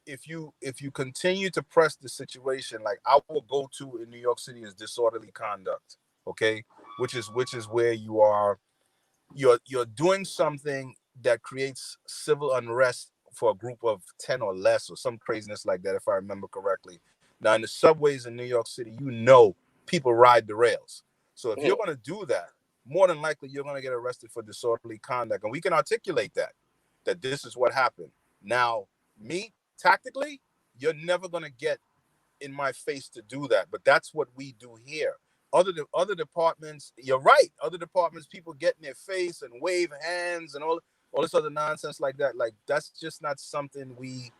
If you continue to press the situation, like our go-to in New York City is disorderly conduct, okay, which is where you're doing something that creates civil unrest for a group of 10 or less or some craziness like that, if I remember correctly. Now, in the subways in New York City, people ride the rails. So if you're Mhm. going to do that, more than likely you're going to get arrested for disorderly conduct. And we can articulate that this is what happened. Now, me, tactically, you're never going to get in my face to do that. But that's what we do here. Other departments, you're right. Other departments, people get in their face and wave hands and all this other nonsense like that. Like, that's just not something we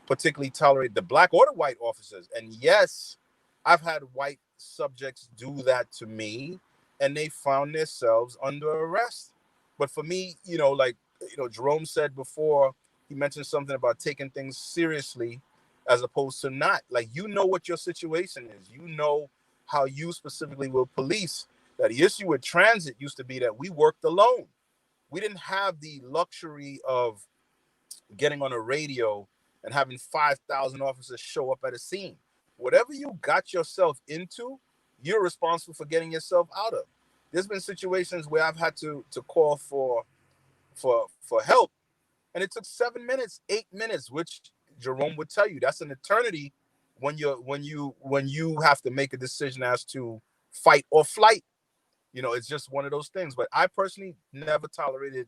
particularly tolerate, the black or the white officers. And yes, I've had white subjects do that to me, and they found themselves under arrest. But for me, Jerome said before, he mentioned something about taking things seriously as opposed to not. Like, what your situation is. How you specifically will police. That the issue with transit used to be that we worked alone. We didn't have the luxury of getting on a radio and having 5,000 officers show up at a scene. Whatever you got yourself into, you're responsible for getting yourself out of. There's been situations where I've had to call for help, and it took 7 minutes, 8 minutes, which Jerome would tell you that's an eternity when you have to make a decision as to fight or flight. It's just one of those things. But I personally never tolerated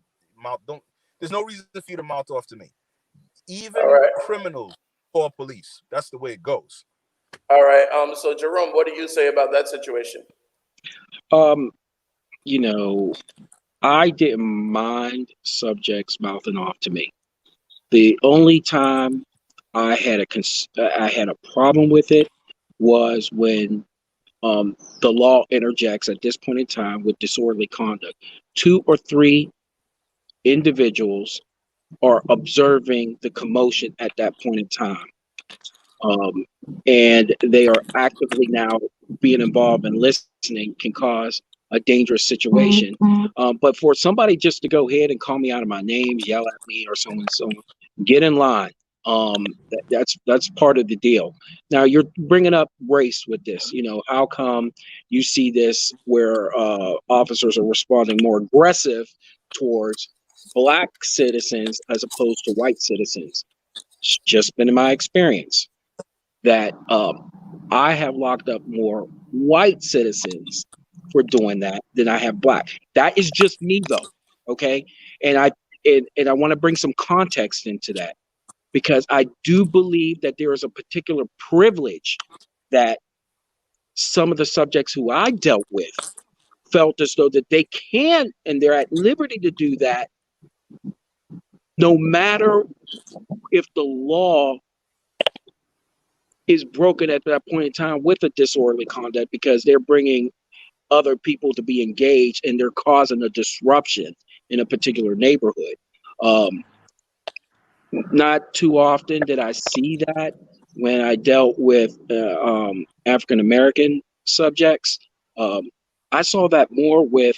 there's no reason for you to mouth off to me. Even criminals call police. That's the way it goes. All right. So Jerome, what do you say about that situation? I didn't mind subjects mouthing off to me. The only time I had a problem with it was when the law interjects at this point in time with disorderly conduct. 2 or 3 individuals are observing the commotion at that point in time. And they are actively now being involved and listening can cause a dangerous situation. But for somebody just to go ahead and call me out of my name, yell at me or so and so, get in line. That's part of the deal. Now you're bringing up race with this. How come you see this where officers are responding more aggressive towards black citizens as opposed to white citizens? It's just been in my experience that I have locked up more white citizens for doing that than I have black. That is just me though. Okay. And I want to bring some context into that, because I do believe that there is a particular privilege that some of the subjects who I dealt with felt as though that they can, and they're at liberty to do that, no matter if the law is broken at that point in time with a disorderly conduct, because they're bringing other people to be engaged and they're causing a disruption in a particular neighborhood. Not too often did I see that when I dealt with African American subjects. I saw that more with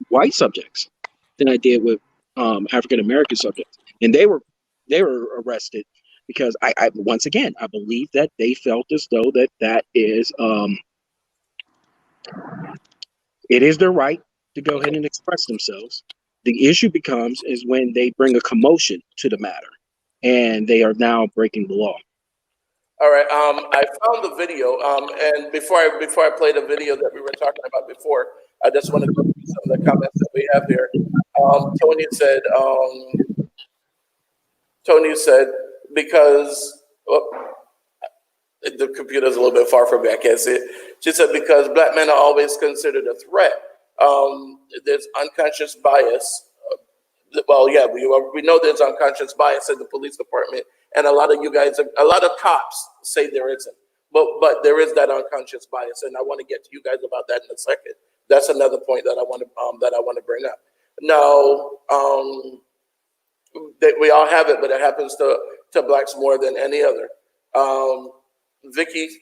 white subjects than I did with African American subjects, and they were arrested because I once again I believe that they felt as though that is it is their right to go ahead and express themselves. The issue becomes is when they bring a commotion to the matter, and they are now breaking the law. All right. I found the video. And before I play the video that we were talking about before, I just want to go through some of the comments that we have here. Tony said because the computer's a little bit far from me, I can't see it. She said because black men are always considered a threat. There's unconscious bias. We know there's unconscious bias in the police department, and a lot of cops say there isn't, but there is that unconscious bias, and I want to get to you guys about that in a second. That's another point that I want to bring up. Now, we all have it, but it happens to blacks more than any other.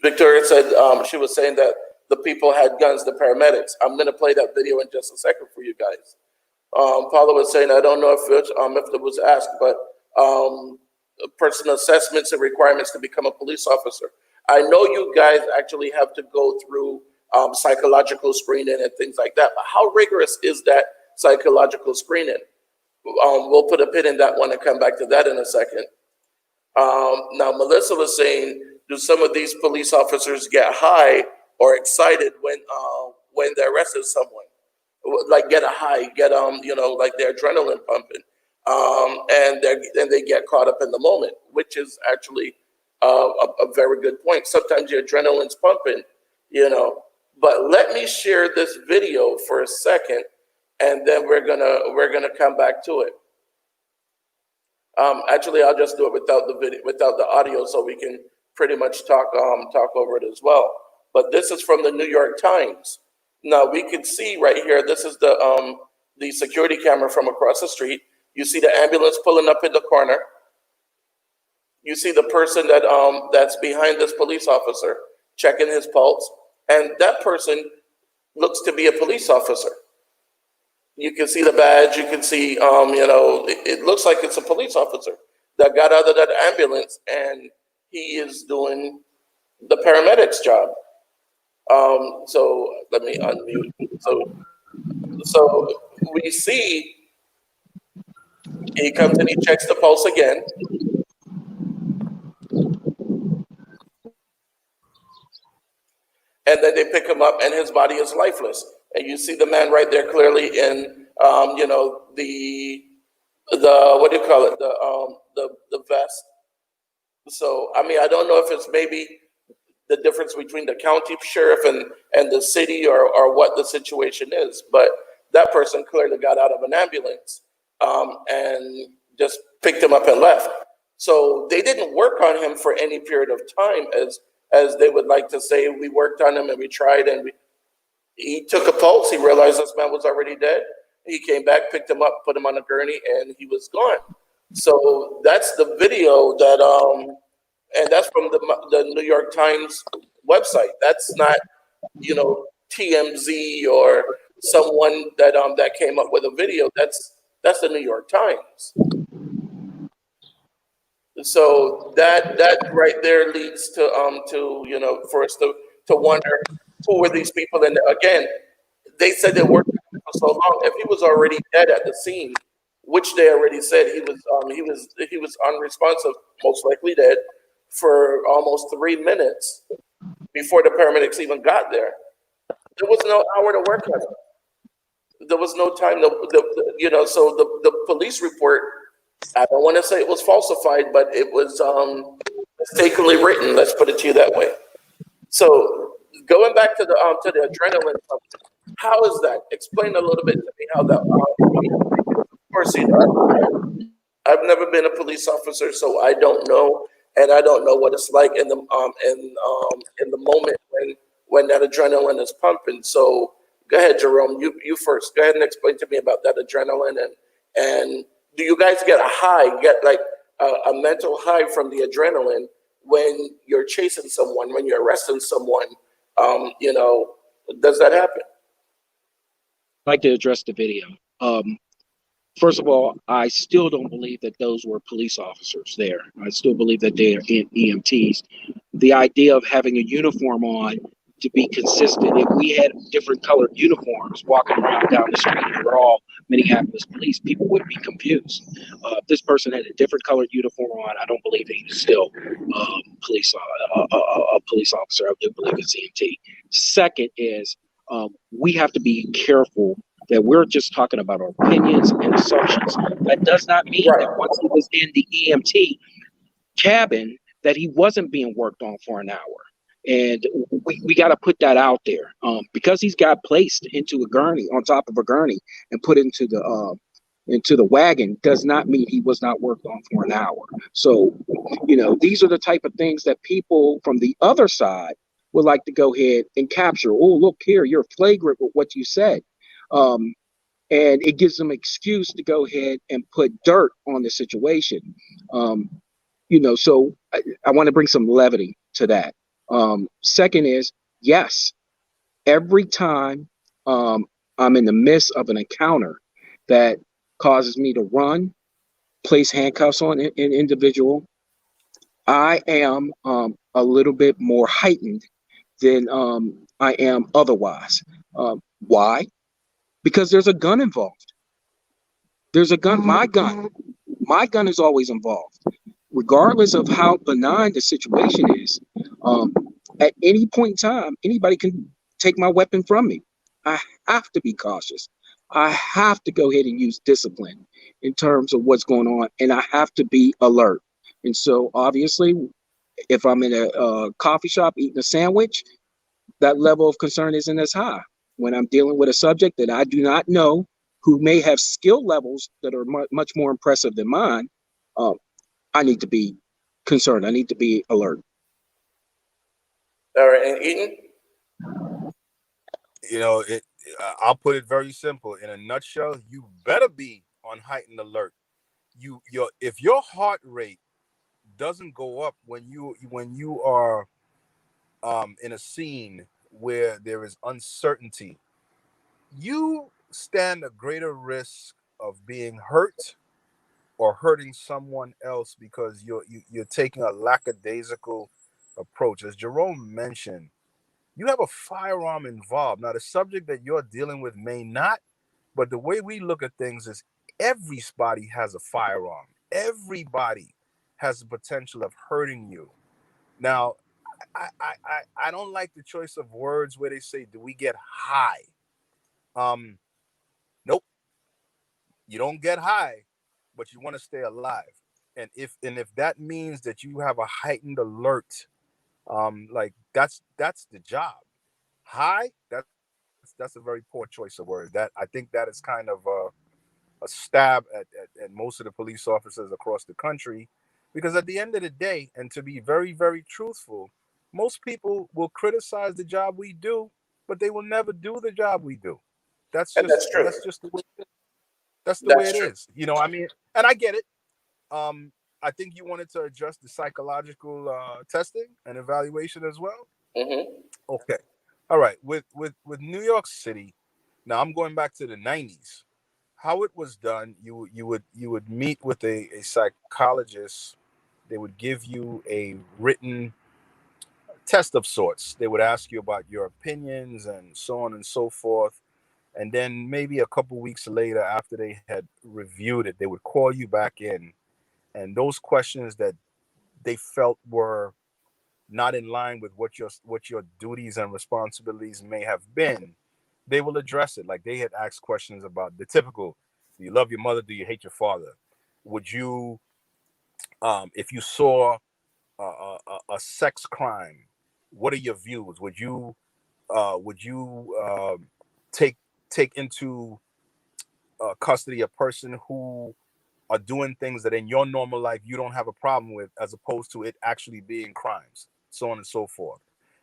Victoria said she was saying that the people had guns, the paramedics. I'm going to play that video in just a second for you guys. Paula was saying, I don't know if it was asked, but personal assessments and requirements to become a police officer. I know you guys actually have to go through psychological screening and things like that, but how rigorous is that psychological screening? We'll put a pin in that one and come back to that in a second. Now, Melissa was saying, do some of these police officers get high or excited when they arrested someone? like get a high, get like their adrenaline pumping, and they get caught up in the moment, which is actually a very good point. Sometimes your adrenaline's pumping, But let me share this video for a second, and then we're gonna come back to it. Actually, I'll just do it without the video, without the audio, so we can pretty much talk over it as well. But this is from the New York Times. Now we can see right here. This is the security camera from across the street. You see the ambulance pulling up in the corner. You see the person that's behind this police officer checking his pulse, and that person looks to be a police officer. You can see the badge. You can see, it looks like it's a police officer that got out of that ambulance, and he is doing the paramedic's job. So let me unmute. So we see he comes and he checks the pulse again. And then they pick him up, and his body is lifeless. And you see the man right there clearly in, the what do you call it, the vest. So I mean, I don't know if it's maybe the difference between the county sheriff and the city, or what the situation is, but that person clearly got out of an ambulance and just picked him up and left. So they didn't work on him for any period of time, as they would like to say. We worked on him and we tried, and he took a pulse. He realized this man was already dead. He came back, picked him up, put him on a gurney, and he was gone. So that's the video that, and that's from the New York Times website. That's not, TMZ or someone that came up with a video. That's the New York Times. So that right there leads to for us to wonder, who were these people? And again, they said they worked with him for so long. If he was already dead at the scene, which they already said he was unresponsive, most likely dead, for almost 3 minutes before the paramedics even got there. There was no hour to work on him. There was no time. So the police report, I don't want to say it was falsified, but it was mistakenly written. Let's put it to you that way. So going back to the adrenaline pump, how is that? Explain a little bit to me how that. Of course, I've never been a police officer, so I don't know, and I don't know what it's like in the moment when that adrenaline is pumping. So go ahead, Jerome. You first. Go ahead and explain to me about that adrenaline and do you guys get a high, like a mental high from the adrenaline when you're chasing someone, when you're arresting someone? Does that happen? I'd like to address the video. First of all, I still don't believe that those were police officers there. I still believe that they are EMTs. The idea of having a uniform on to be consistent, if we had different colored uniforms walking around down the street and we're all Minneapolis police, people would be confused. If this person had a different colored uniform on, I don't believe that he was still a police officer. I do believe it's EMT. Second is we have to be careful that we're just talking about our opinions and assumptions. That does not mean that once he was in the EMT cabin that he wasn't being worked on for an hour. And we got to put that out there because he's got placed into a gurney, on top of a gurney, and put into the wagon does not mean he was not worked on for an hour. So, these are the type of things that people from the other side would like to go ahead and capture. Oh, look here, you're flagrant with what you said. And it gives them excuse to go ahead and put dirt on the situation. So I want to bring some levity to that. Second is, yes, every time I'm in the midst of an encounter that causes me to run, place handcuffs on an individual, I am a little bit more heightened than I am otherwise. Why? Because there's a gun involved. There's a gun. My gun is always involved. Regardless of how benign the situation is, at any point in time, anybody can take my weapon from me. I have to be cautious. I have to go ahead and use discipline in terms of what's going on, and I have to be alert. And so, obviously, if I'm in a coffee shop eating a sandwich, that level of concern isn't as high. When I'm dealing with a subject that I do not know, who may have skill levels that are much more impressive than mine, um, I need to be concerned. I need to be alert. All right, and Eaton? You know, I'll put it very simple. In a nutshell, you better be on heightened alert. If your heart rate doesn't go up when you are in a scene where there is uncertainty, you stand a greater risk of being hurt or hurting someone else because you're taking a lackadaisical approach. As Jerome mentioned, you have a firearm involved. Now, the subject that you're dealing with may not, but the way we look at things is everybody has a firearm. Everybody has the potential of hurting you. Now, I don't like the choice of words where they say, "Do we get high?" Nope. You don't get high, but you want to stay alive. And if that means that you have a heightened alert, like that's the job. High, that's a very poor choice of words. That I think that is kind of a stab at most of the police officers across the country, because at the end of the day, and to be very, very truthful, most people will criticize the job we do, but they will never do the job we do. That's And just that's true. that's the way That's it true. is. I mean, and I get it. I think you wanted to address the psychological testing and evaluation as well. Mm-hmm. Okay. All right. With New York City, now I'm going back to the 90s. How it was done, you would meet with a psychologist. They would give you a written test of sorts. They would ask you about your opinions and so on and so forth. And then maybe a couple weeks later, after they had reviewed it, they would call you back in. And those questions that they felt were not in line with what your duties and responsibilities may have been, they will address it. Like they had asked questions about the typical: do you love your mother? Do you hate your father? Would you, if you saw a sex crime, what are your views? Would you take into custody a person who are doing things that in your normal life you don't have a problem with, as opposed to it actually being crimes, so on and so forth.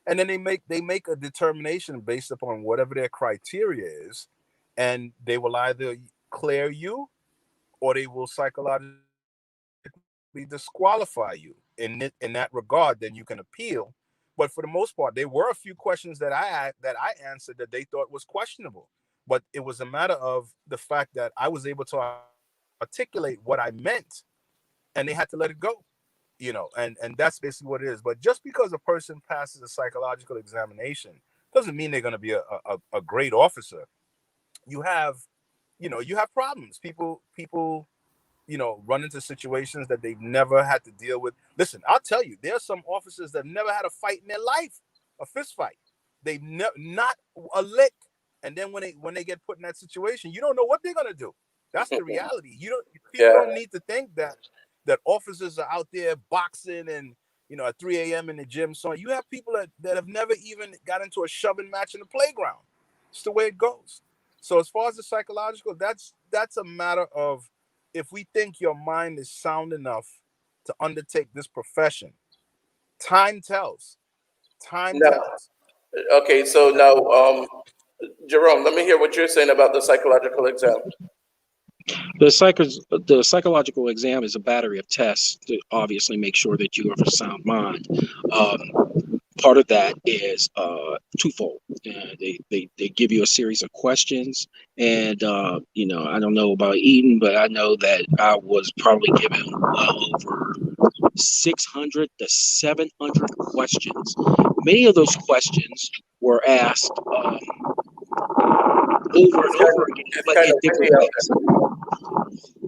And then they make a determination based upon whatever their criteria is, and they will either clear you or they will psychologically disqualify you. In that regard, then you can appeal. But for the most part, there were a few questions that I answered that they thought was questionable. But it was a matter of the fact that I was able to articulate what I meant, and they had to let it go. And that's basically what it is. But just because a person passes a psychological examination doesn't mean they're going to be a great officer. You have you have problems. People run into situations that they've never had to deal with. Listen, I'll tell you, there are some officers that have never had a fight in their life, a fist fight. They've not a lick. And then when they get put in that situation, you don't know what they're gonna do. That's the reality. People Yeah. don't need to think that officers are out there boxing and at 3 a.m. in the gym. So you have people that have never even got into a shoving match in the playground. It's the way it goes. So as far as the psychological, that's a matter of, if we think your mind is sound enough to undertake this profession, time tells. Time No. tells. Okay, so now, Jerome, let me hear what you're saying about the psychological exam. The psychological exam is a battery of tests to obviously make sure that you have a sound mind. Part of that is twofold. They give you a series of questions, and I don't know about Eaton, but I know that I was probably given well over 600 to 700 questions. Many of those questions were asked over and over again, It's but kind in of windy different out ways. there.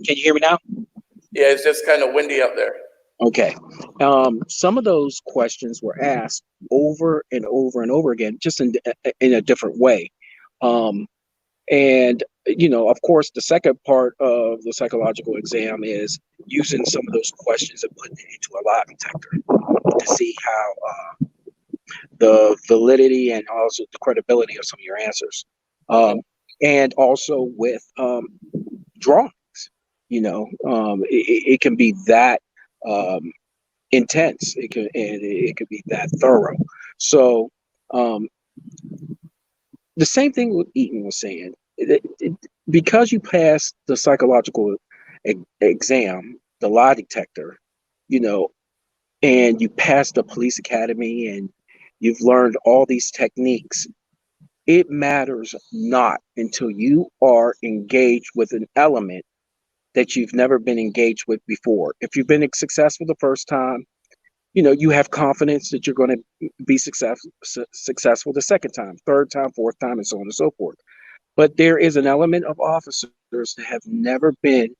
Can you hear me now? Yeah, it's just kind of windy out there. Okay. Some of those questions were asked over and over and over again, just in a different way. And, you know, of course, the second part of the psychological exam is using some of those questions and putting it into a lie detector to see how the validity and also the credibility of some of your answers. And also with drawings, you know, it can be that intense. It could be that thorough. So the same thing what Eaton was saying. Because you passed the psychological exam, the lie detector, you know, and you passed the police academy and you've learned all these techniques, it matters not until you are engaged with an element that you've never been engaged with before. If you've been successful the first time, you know, you have confidence that you're going to be successful the second time, third time, fourth time, and so on and so forth. But there is an element of officers that have never been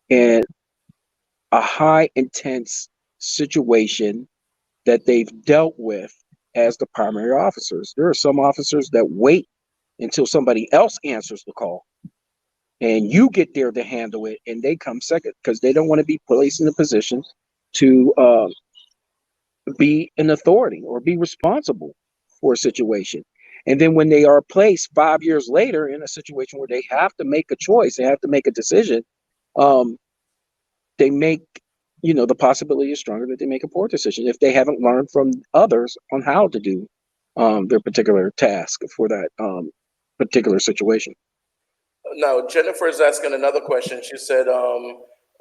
in a high intense situation that they've dealt with as the primary officers. There are some officers that wait until somebody else answers the call and you get there to handle it, and they come second because they don't want to be placed in a position to be an authority or be responsible for a situation. And then when they are placed 5 years later in a situation where they have to make a choice, they have to make a decision, they make, you know, the possibility is stronger that they make a poor decision if they haven't learned from others on how to do their particular task for that particular situation. Now, Jennifer is asking another question. She said,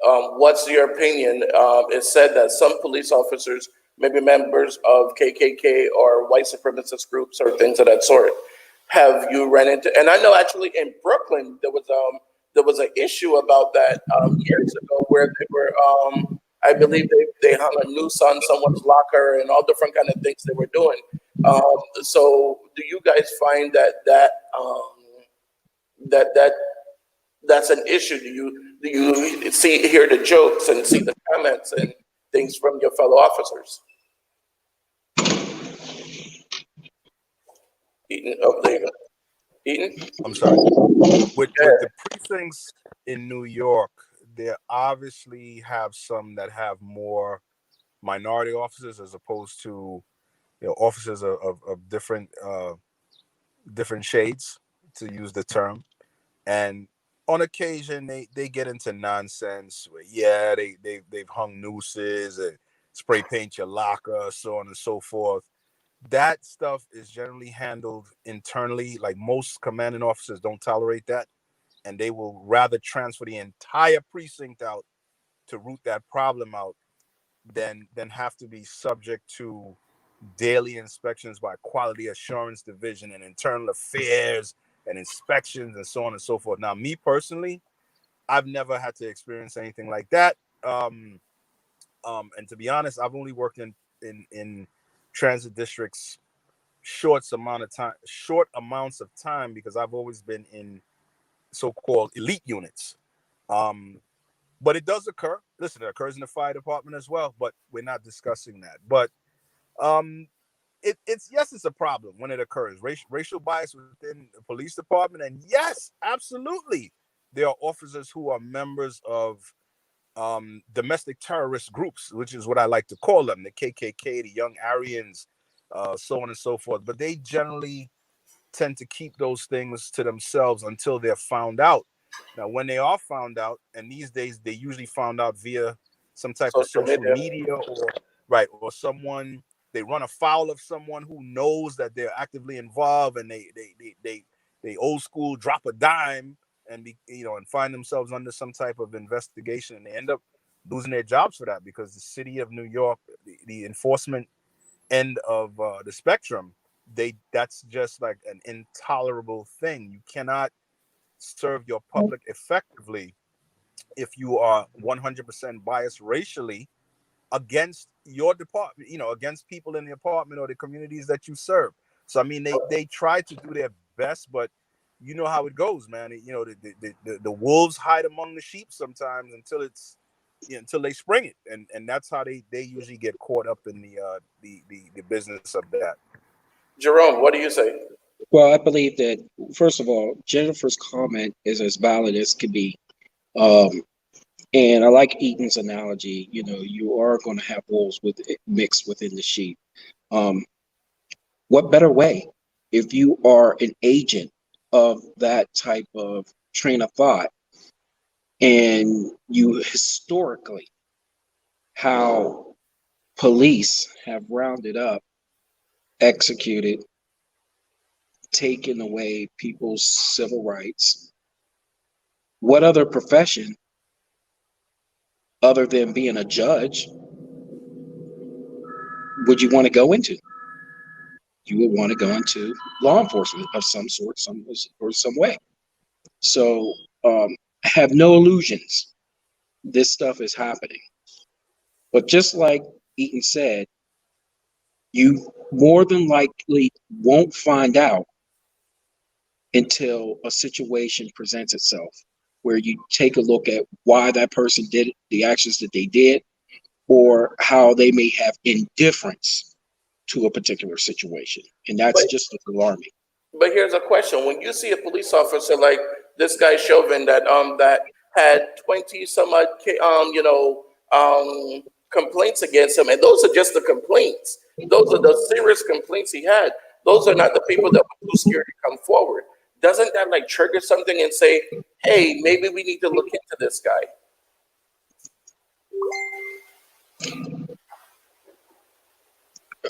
what's your opinion? It said that some police officers may be members of KKK or white supremacist groups or things of that sort. Have you run into? And I know actually in Brooklyn there was an issue about that years ago where they were I believe they hung a noose on someone's locker and all different kind of things they were doing. So do you guys find that that's an issue? Do you hear the jokes and see the comments and things from your fellow officers? Eaton, oh, there you go. Eaton? I'm sorry. With Yeah. the precincts in New York, they obviously have some that have more minority officers as opposed to, you know, officers of different different shades, to use the term. And on occasion they get into nonsense where, yeah, they've hung nooses and spray paint your locker, so on and so forth. That stuff is generally handled internally. Like, most commanding officers don't tolerate that, and they will rather transfer the entire precinct out to root that problem out than have to be subject to daily inspections by quality assurance division and internal affairs and inspections and so on and so forth. Now, me personally, I've never had to experience anything like that. And to be honest, I've only worked in transit districts short amounts of time because I've always been in so-called elite units. But it does occur. Listen, it occurs in the fire department as well, but we're not discussing that. But it's yes, it's a problem when it occurs. Racial bias within the police department, and yes, absolutely, there are officers who are members of domestic terrorist groups, which is what I like to call them, the KKK, the Young Aryans, so on and so forth. But they generally tend to keep those things to themselves until they're found out. Now, when they are found out, and these days they usually found out via some type of social media, or someone, they run afoul of someone who knows that they're actively involved, and they old school drop a dime and and find themselves under some type of investigation, and they end up losing their jobs for that, because the city of New York, the enforcement end of the spectrum, that's just like an intolerable thing. You cannot serve your public effectively if you are 100% biased racially against your department, against people in the apartment or the communities that you serve. So I mean, they try to do their best, but you know how it goes, man. The wolves hide among the sheep sometimes until they spring it, and that's how they usually get caught up in the business of that. Jerome, what do you say? Well, I believe that, first of all, Jennifer's comment is as valid as could be. Um, and I like Eaton's analogy. You know, you are going to have wolves mixed within the sheep. Um, what better way if you are an agent of that type of train of thought, and you historically how police have rounded up, executed, taken away people's civil rights. What other profession other than being a judge would you want to go into? You would want to go into law enforcement of some sort, some way. So have no illusions. This stuff is happening. But just like Eaton said, you more than likely won't find out until a situation presents itself where you take a look at why that person did the actions that they did, or how they may have indifference to a particular situation. And that's just alarming. But here's a question. When you see a police officer like this guy Chauvin that had 20 some odd complaints against him, and those are just the complaints. Those are the serious complaints he had. Those are not the people that were too scared to come forward. Doesn't that like trigger something and say, hey, maybe we need to look into this guy?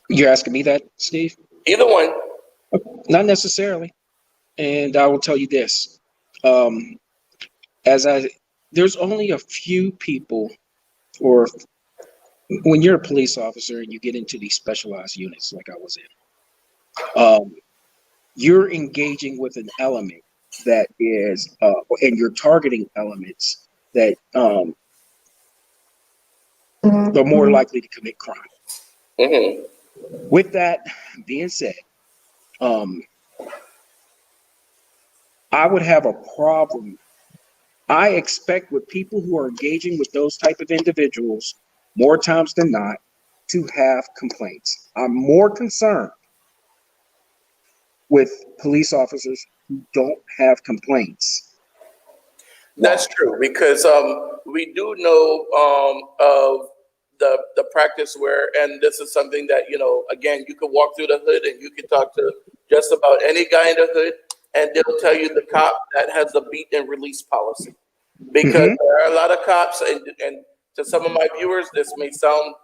You're asking me that, Steve? Either one. Not necessarily. And I will tell you this. There's only a few people, or when you're a police officer and you get into these specialized units like I was in, you're engaging with an element that is, and you're targeting elements that are more likely to commit crime. Mm-hmm. With that being said, I would have a problem. I expect with people who are engaging with those type of individuals, more times than not, to have complaints. I'm more concerned with police officers who don't have complaints. That's true, because we do know of the practice where, and this is something that, again, you could walk through the hood and you can talk to just about any guy in the hood, and they'll tell you the cop that has the beat and release policy. Because there are a lot of cops, and to some of my viewers, this may sound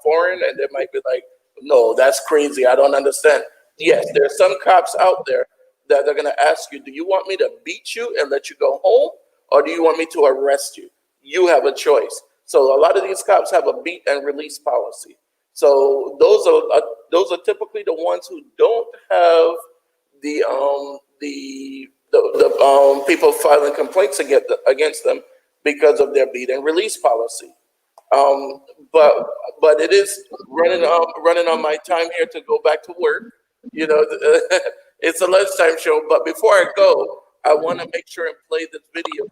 foreign, and they might be like, no, that's crazy, I don't understand. Yes, there are some cops out there that are going to ask you, do you want me to beat you and let you go home, or do you want me to arrest you? You have a choice. So a lot of these cops have a beat and release policy. So those are typically the ones who don't have the people filing complaints against them because of their beat and release policy. But it is running on my time here to go back to work. It's a lunchtime show. But before I go, I want to make sure and play this video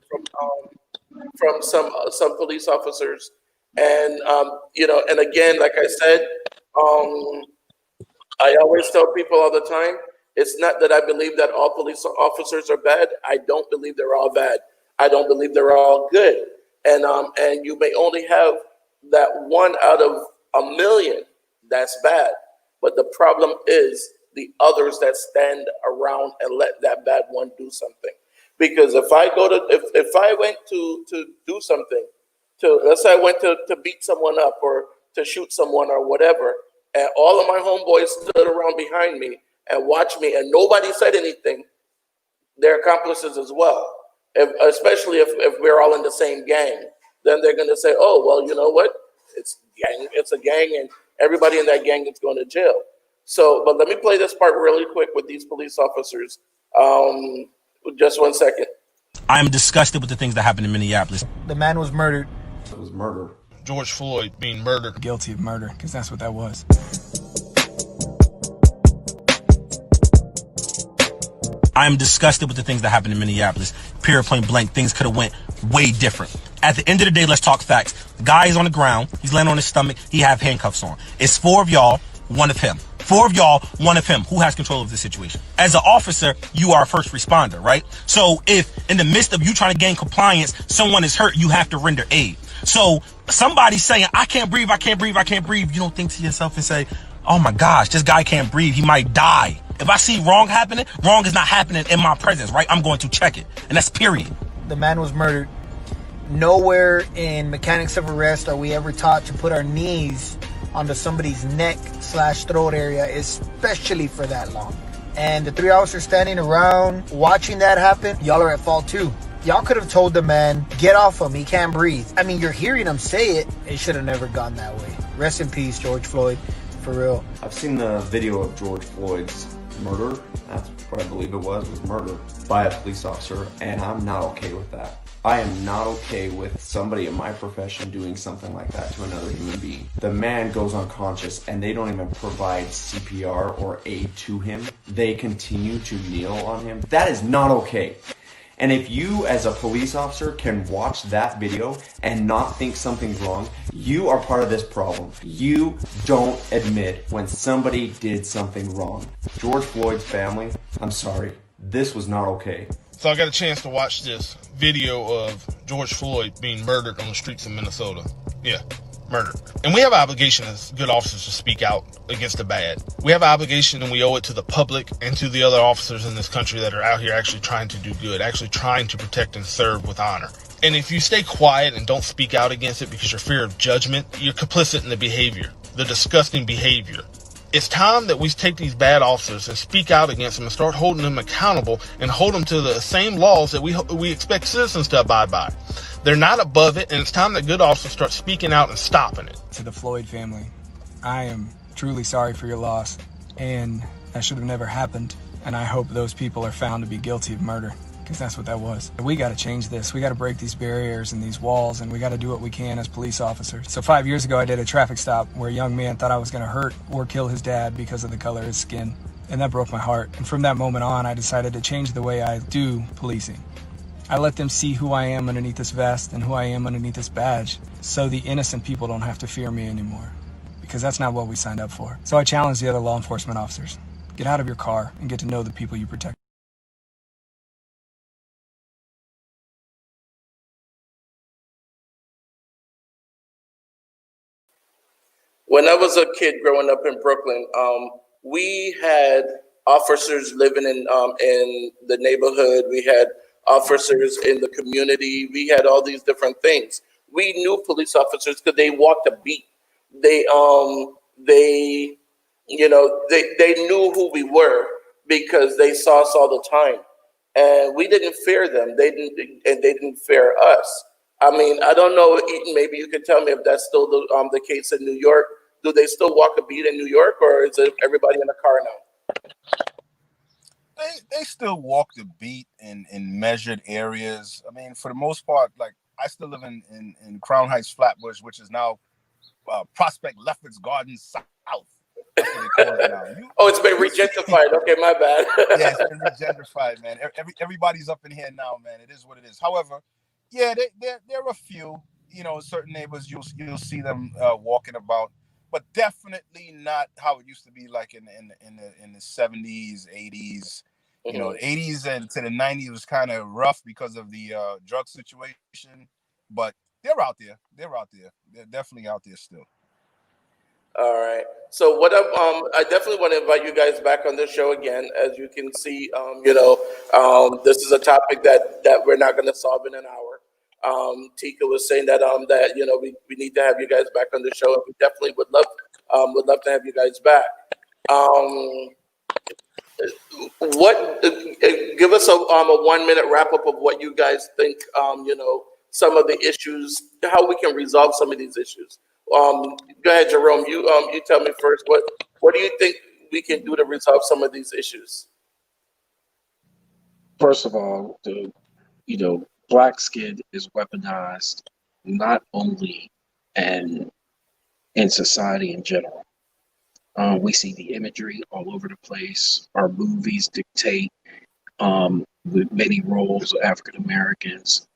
from some police officers, and and again, like I said, I always tell people all the time, it's not that I believe that all police officers are bad. I don't believe they're all bad. I don't believe they're all good, and you may only have that one out of a million that's bad, but the problem is the others that stand around and let that bad one do something. Because if I went to do something, let's say I went to beat someone up or to shoot someone or whatever, and all of my homeboys stood around behind me and watched me and nobody said anything, they're accomplices as well. Especially if we're all in the same gang, then they're going to say, oh, well, you know what? It's a gang, and everybody in that gang is going to jail. So, but let me play this part really quick with these police officers. Just 1 second. I'm disgusted with the things that happened in Minneapolis. The man was murdered. It was murder. George Floyd being murdered. Guilty of murder, because that's what that was. I'm disgusted with the things that happened in Minneapolis. Period, point blank, things could have went way different. At the end of the day, let's talk facts. Guy is on the ground. He's laying on his stomach. He have handcuffs on. It's 4 of y'all, 1 of him. 4 of y'all, 1 of him. Who has control of the situation? As an officer, you are a first responder, right? So if in the midst of you trying to gain compliance, someone is hurt, you have to render aid. So somebody saying, I can't breathe, I can't breathe, I can't breathe. You don't think to yourself and say, oh my gosh, this guy can't breathe. He might die. If I see wrong happening, wrong is not happening in my presence, right? I'm going to check it. And that's period. The man was murdered. Nowhere in mechanics of arrest are we ever taught to put our knees onto somebody's neck/throat area, especially for that long. And the 3 officers standing around watching that happen, y'all are at fault too. Y'all could have told the man, get off him, he can't breathe. I mean, you're hearing him say it. It should have never gone that way. Rest in peace, George Floyd, for real. I've seen the video of George Floyd's murder. That's what I believe it was murder by a police officer, and I'm not okay with that. I am not okay with somebody in my profession doing something like that to another human being. The man goes unconscious and they don't even provide CPR or aid to him. They continue to kneel on him. That is not okay. And if you as a police officer can watch that video and not think something's wrong, you are part of this problem. You don't admit when somebody did something wrong. George Floyd's family, I'm sorry, this was not okay. So I got a chance to watch this video of George Floyd being murdered on the streets of Minnesota. Yeah, murdered. And we have an obligation as good officers to speak out against the bad. We have an obligation, and we owe it to the public and to the other officers in this country that are out here actually trying to do good, actually trying to protect and serve with honor. And if you stay quiet and don't speak out against it because you're fear of judgment, you're complicit in the behavior, the disgusting behavior. It's time that we take these bad officers and speak out against them and start holding them accountable and hold them to the same laws that we expect citizens to abide by. They're not above it, and it's time that good officers start speaking out and stopping it. To the Floyd family, I am truly sorry for your loss, and that should have never happened. And I hope those people are found to be guilty of murder, because that's what that was. We got to change this. We got to break these barriers and these walls, and we got to do what we can as police officers. So 5 years ago, I did a traffic stop where a young man thought I was going to hurt or kill his dad because of the color of his skin. And that broke my heart. And from that moment on, I decided to change the way I do policing. I let them see who I am underneath this vest and who I am underneath this badge, so the innocent people don't have to fear me anymore, because that's not what we signed up for. So I challenge the other law enforcement officers. Get out of your car and get to know the people you protect. When I was a kid growing up in Brooklyn, we had officers living in the neighborhood. We had officers in the community. We had all these different things. We knew police officers because they walked a beat. They knew who we were because they saw us all the time, and we didn't fear them. They didn't fear us. I mean, I don't know, Eaton, maybe you could tell me if that's still the case in New York. Do they still walk a beat in New York, or is it everybody in a car now? They still walk the beat in measured areas. I mean, for the most part, like I still live in Crown Heights, Flatbush, which is now Prospect Lefferts Gardens South. That's what they call it now. It's been regentrified. Okay, my bad. Yeah, it's been regentrified, man. Everybody's up in here now, man. It is what it is. However, yeah, there are a few, certain neighbors you'll see them walking about, but definitely not how it used to be, like in the 70s, 80s. Mm-hmm. 80s and to the 90s was kind of rough because of the drug situation, but they're out there. They're definitely out there still. All right. So what I definitely want to invite you guys back on the show again. As you can see, this is a topic that we're not going to solve in an hour. Tika was saying that we need to have you guys back on the show, and we definitely would love to have you guys back. Give us a 1 minute wrap up of what you guys think, some of the issues, how we can resolve some of these issues. Go ahead, Jerome. You tell me first. What do you think we can do to resolve some of these issues? First of all, black skin is weaponized not only in society in general. We see the imagery all over the place. Our movies dictate with many roles of African Americans.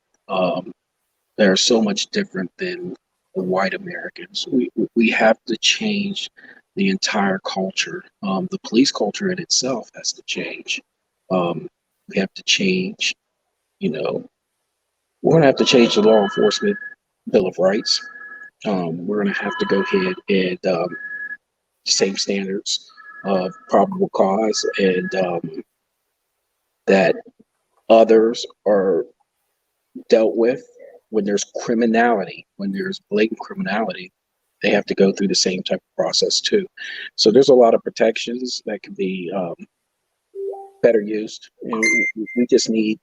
They're so much different than the white Americans. We have to change the entire culture. The police culture in itself has to change. We have to change, you know, we're going to have to change the law enforcement Bill of Rights. We're going to have to go ahead and same standards of probable cause, and that others are dealt with when there's criminality, when there's blatant criminality. They have to go through the same type of process too. So there's a lot of protections that can be better used. And we just need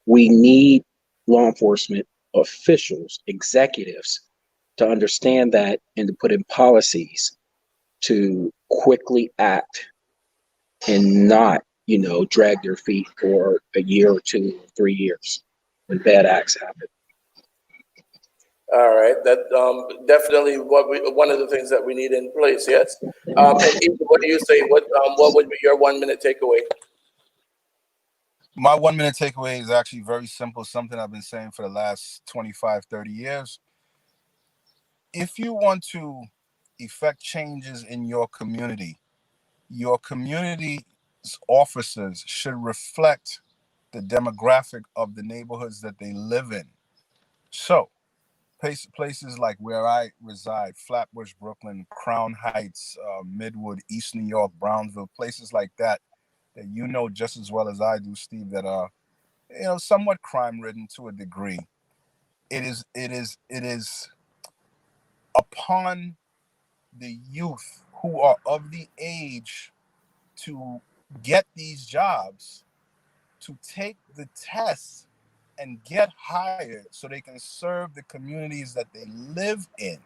we need law enforcement officials, executives, to understand that and to put in policies to quickly act and not, you know, drag their feet for a year or 2 or 3 years when bad acts happen. All right, that definitely one of the things that we need in place. Yes. And Eaton, what do you say? What would be your 1 minute takeaway? My 1 minute takeaway is actually very simple, something I've been saying for the last 25, 30 years. If you want to effect changes in your community's officers should reflect the demographic of the neighborhoods that they live in. So, places like where I reside, Flatbush, Brooklyn, Crown Heights, Midwood, East New York, Brownsville, places like that you know just as well as I do, Steve, that are, you know, somewhat crime-ridden to a degree. It is upon the youth who are of the age to get these jobs to take the tests and get hired so they can serve the communities that they live in.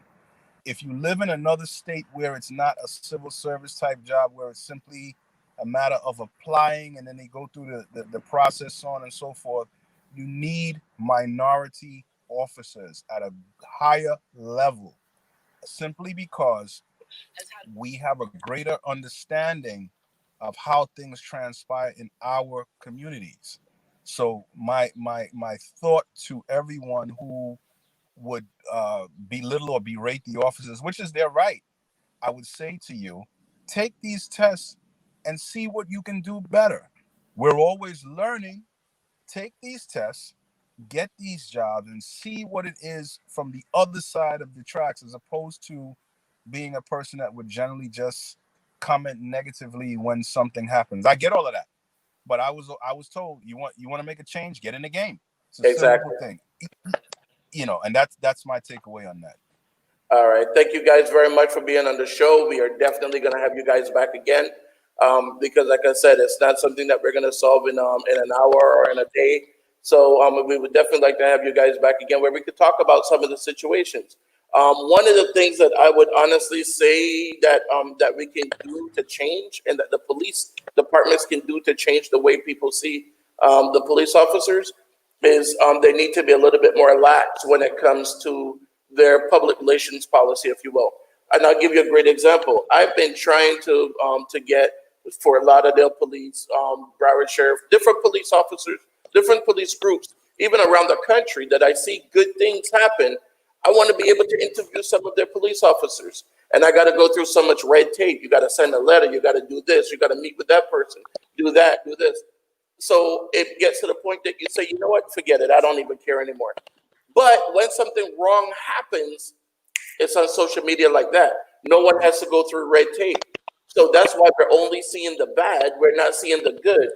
If you live in another state where it's not a civil service type job, where it's simply a matter of applying and then they go through the process, so on and so forth, you need minority officers at a higher level, simply because we have a greater understanding of how things transpire in our communities. So my thought to everyone who would belittle or berate the officers, which is their right, I would say to you, take these tests and see what you can do better. We're always learning. Take these tests, get these jobs, and see what it is from the other side of the tracks, as opposed to being a person that would generally just comment negatively when something happens. I get all of that, but I was told, you want to make a change, get in the game. It's a simple thing, you know, and that's my takeaway on that. All right, thank you guys very much for being on the show. We are definitely going to have you guys back again, because, like I said, it's not something that we're going to solve in an hour or in a day. So we would definitely like to have you guys back again, where we could talk about some of the situations. One of the things that I would honestly say that that we can do to change, and that the police departments can do to change the way people see the police officers, is they need to be a little bit more lax when it comes to their public relations policy, if you will. And I'll give you a great example. I've been trying to get Fort Lauderdale Police, Broward Sheriff, different police officers, different police groups, even around the country, that I see good things happen. I want to be able to interview some of their police officers. And I got to go through so much red tape. You got to send a letter. You got to do this. You got to meet with that person. Do that. Do this. So it gets to the point that you say, you know what? Forget it. I don't even care anymore. But when something wrong happens, it's on social media like that. No one has to go through red tape. So that's why we're only seeing the bad. We're not seeing the good.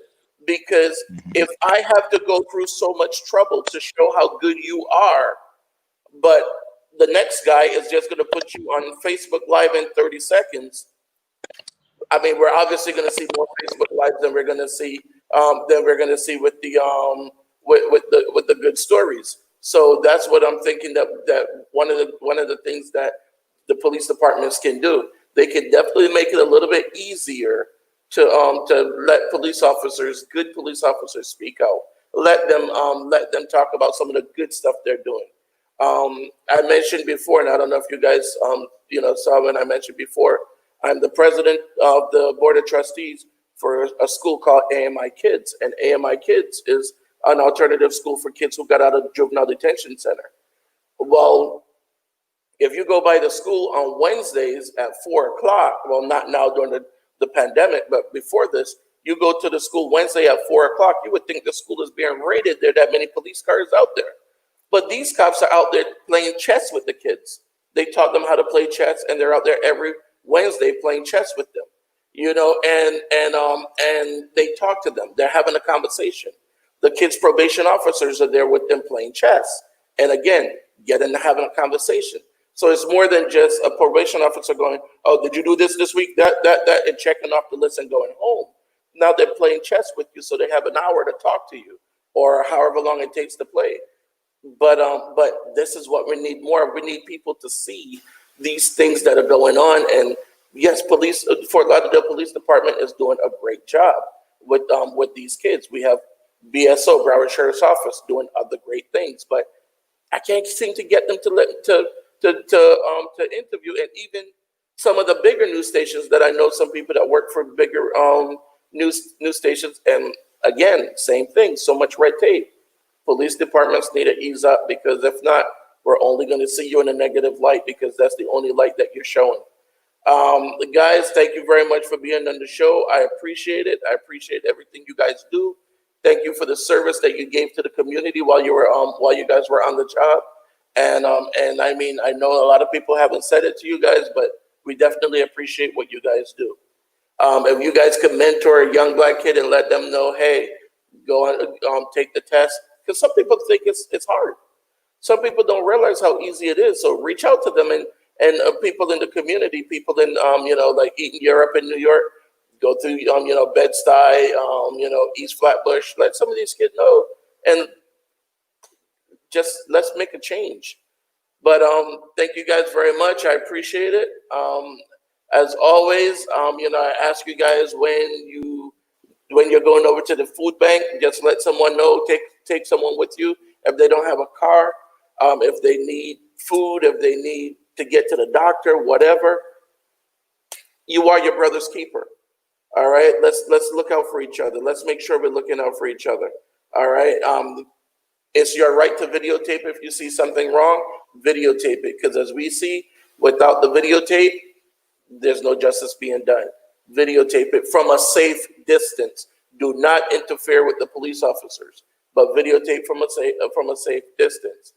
Because if I have to go through so much trouble to show how good you are, but the next guy is just going to put you on Facebook Live in 30 seconds, I mean, we're obviously going to see more Facebook Lives than we're going to see with the with the good stories. So that's what I'm thinking, that one of the things that the police departments can do. They can definitely make it a little bit easier to let police officers, good police officers, speak out. Let them talk about some of the good stuff they're doing. I mentioned before, and I don't know if you guys saw when I mentioned before, I'm the president of the board of trustees for a school called AMI Kids, and AMI Kids is an alternative school for kids who got out of juvenile detention center. Well, If you go by the school on Wednesdays at 4 o'clock, well, not now during the pandemic, but before this, you go to the school Wednesday at 4 o'clock, you would think the school is being raided. There are that many police cars out there. But these cops are out there playing chess with the kids. They taught them how to play chess, and they're out there every Wednesday playing chess with them. You know, and they talk to them. They're having a conversation. The kids' probation officers are there with them playing chess. And again, getting to having a conversation. So it's more than just a probation officer going, oh, did you do this week? That, and checking off the list and going home. Now they're playing chess with you, so they have an hour to talk to you, or however long it takes to play. But this is what we need more. We need people to see these things that are going on. And yes, Fort Lauderdale Police Department is doing a great job with these kids. We have BSO, Broward Sheriff's Office, doing other great things, but I can't seem to get them to interview. And even some of the bigger news stations that I know, some people that work for bigger news stations, and again, same thing, so much red tape. Police departments need to ease up, because if not, we're only going to see you in a negative light, because that's the only light that you're showing. Guys, thank you very much for being on the show. I appreciate it. I appreciate everything you guys do. Thank you for the service that you gave to the community while you guys were on the job. And I mean, I know a lot of people haven't said it to you guys, but we definitely appreciate what you guys do. If you guys could mentor a young black kid and let them know, hey, go on, take the test, because some people think it's hard. Some people don't realize how easy it is. So reach out to them, and people in the community, people in like Eaton, Europe, and New York, go through Bed-Stuy, East Flatbush. Let some of these kids know, and just let's make a change. But thank you guys very much. I appreciate it. As always, I ask you guys when you're going over to the food bank, just let someone know. Take someone with you if they don't have a car, if they need food, if they need to get to the doctor, whatever. You are your brother's keeper. All right, let's look out for each other. Let's make sure we're looking out for each other. All right. It's your right to videotape. If you see something wrong, videotape it. Because as we see, without the videotape, there's no justice being done. Videotape it from a safe distance. Do not interfere with the police officers, but videotape from a safe distance.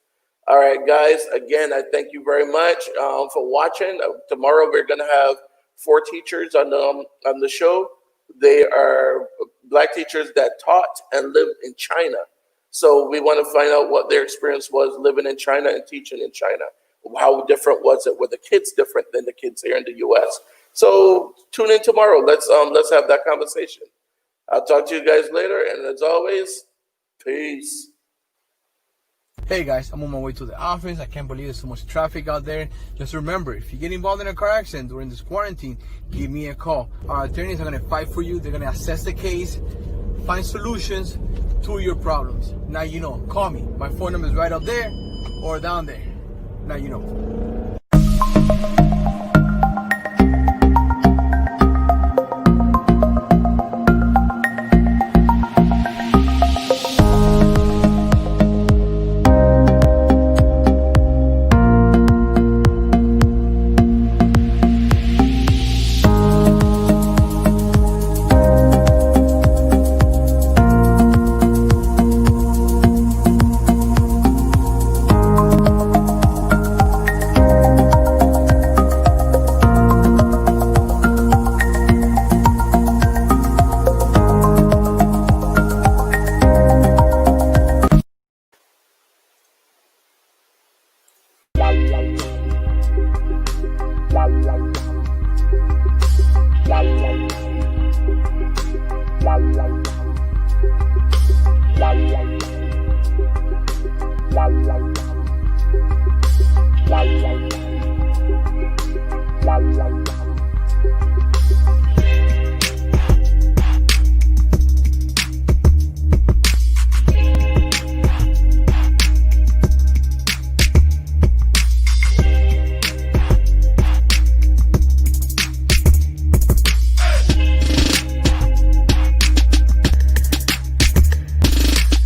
All right, guys. Again, I thank you very much for watching. Tomorrow we're gonna have 4 teachers on the show. They are black teachers that taught and lived in China. So we want to find out what their experience was living in China and teaching in China. How different was it? Were the kids different than the kids here in the U.S.? So tune in tomorrow. Let's have that conversation. I'll talk to you guys later. And as always, peace. Hey guys, I'm on my way to the office. I can't believe there's so much traffic out there. Just remember, if you get involved in a car accident during this quarantine, give me a call. Our attorneys are going to fight for you. They're going to assess the case, find solutions to your problems. Now you know. Call me. My phone number is right up there or down there. Now you know. La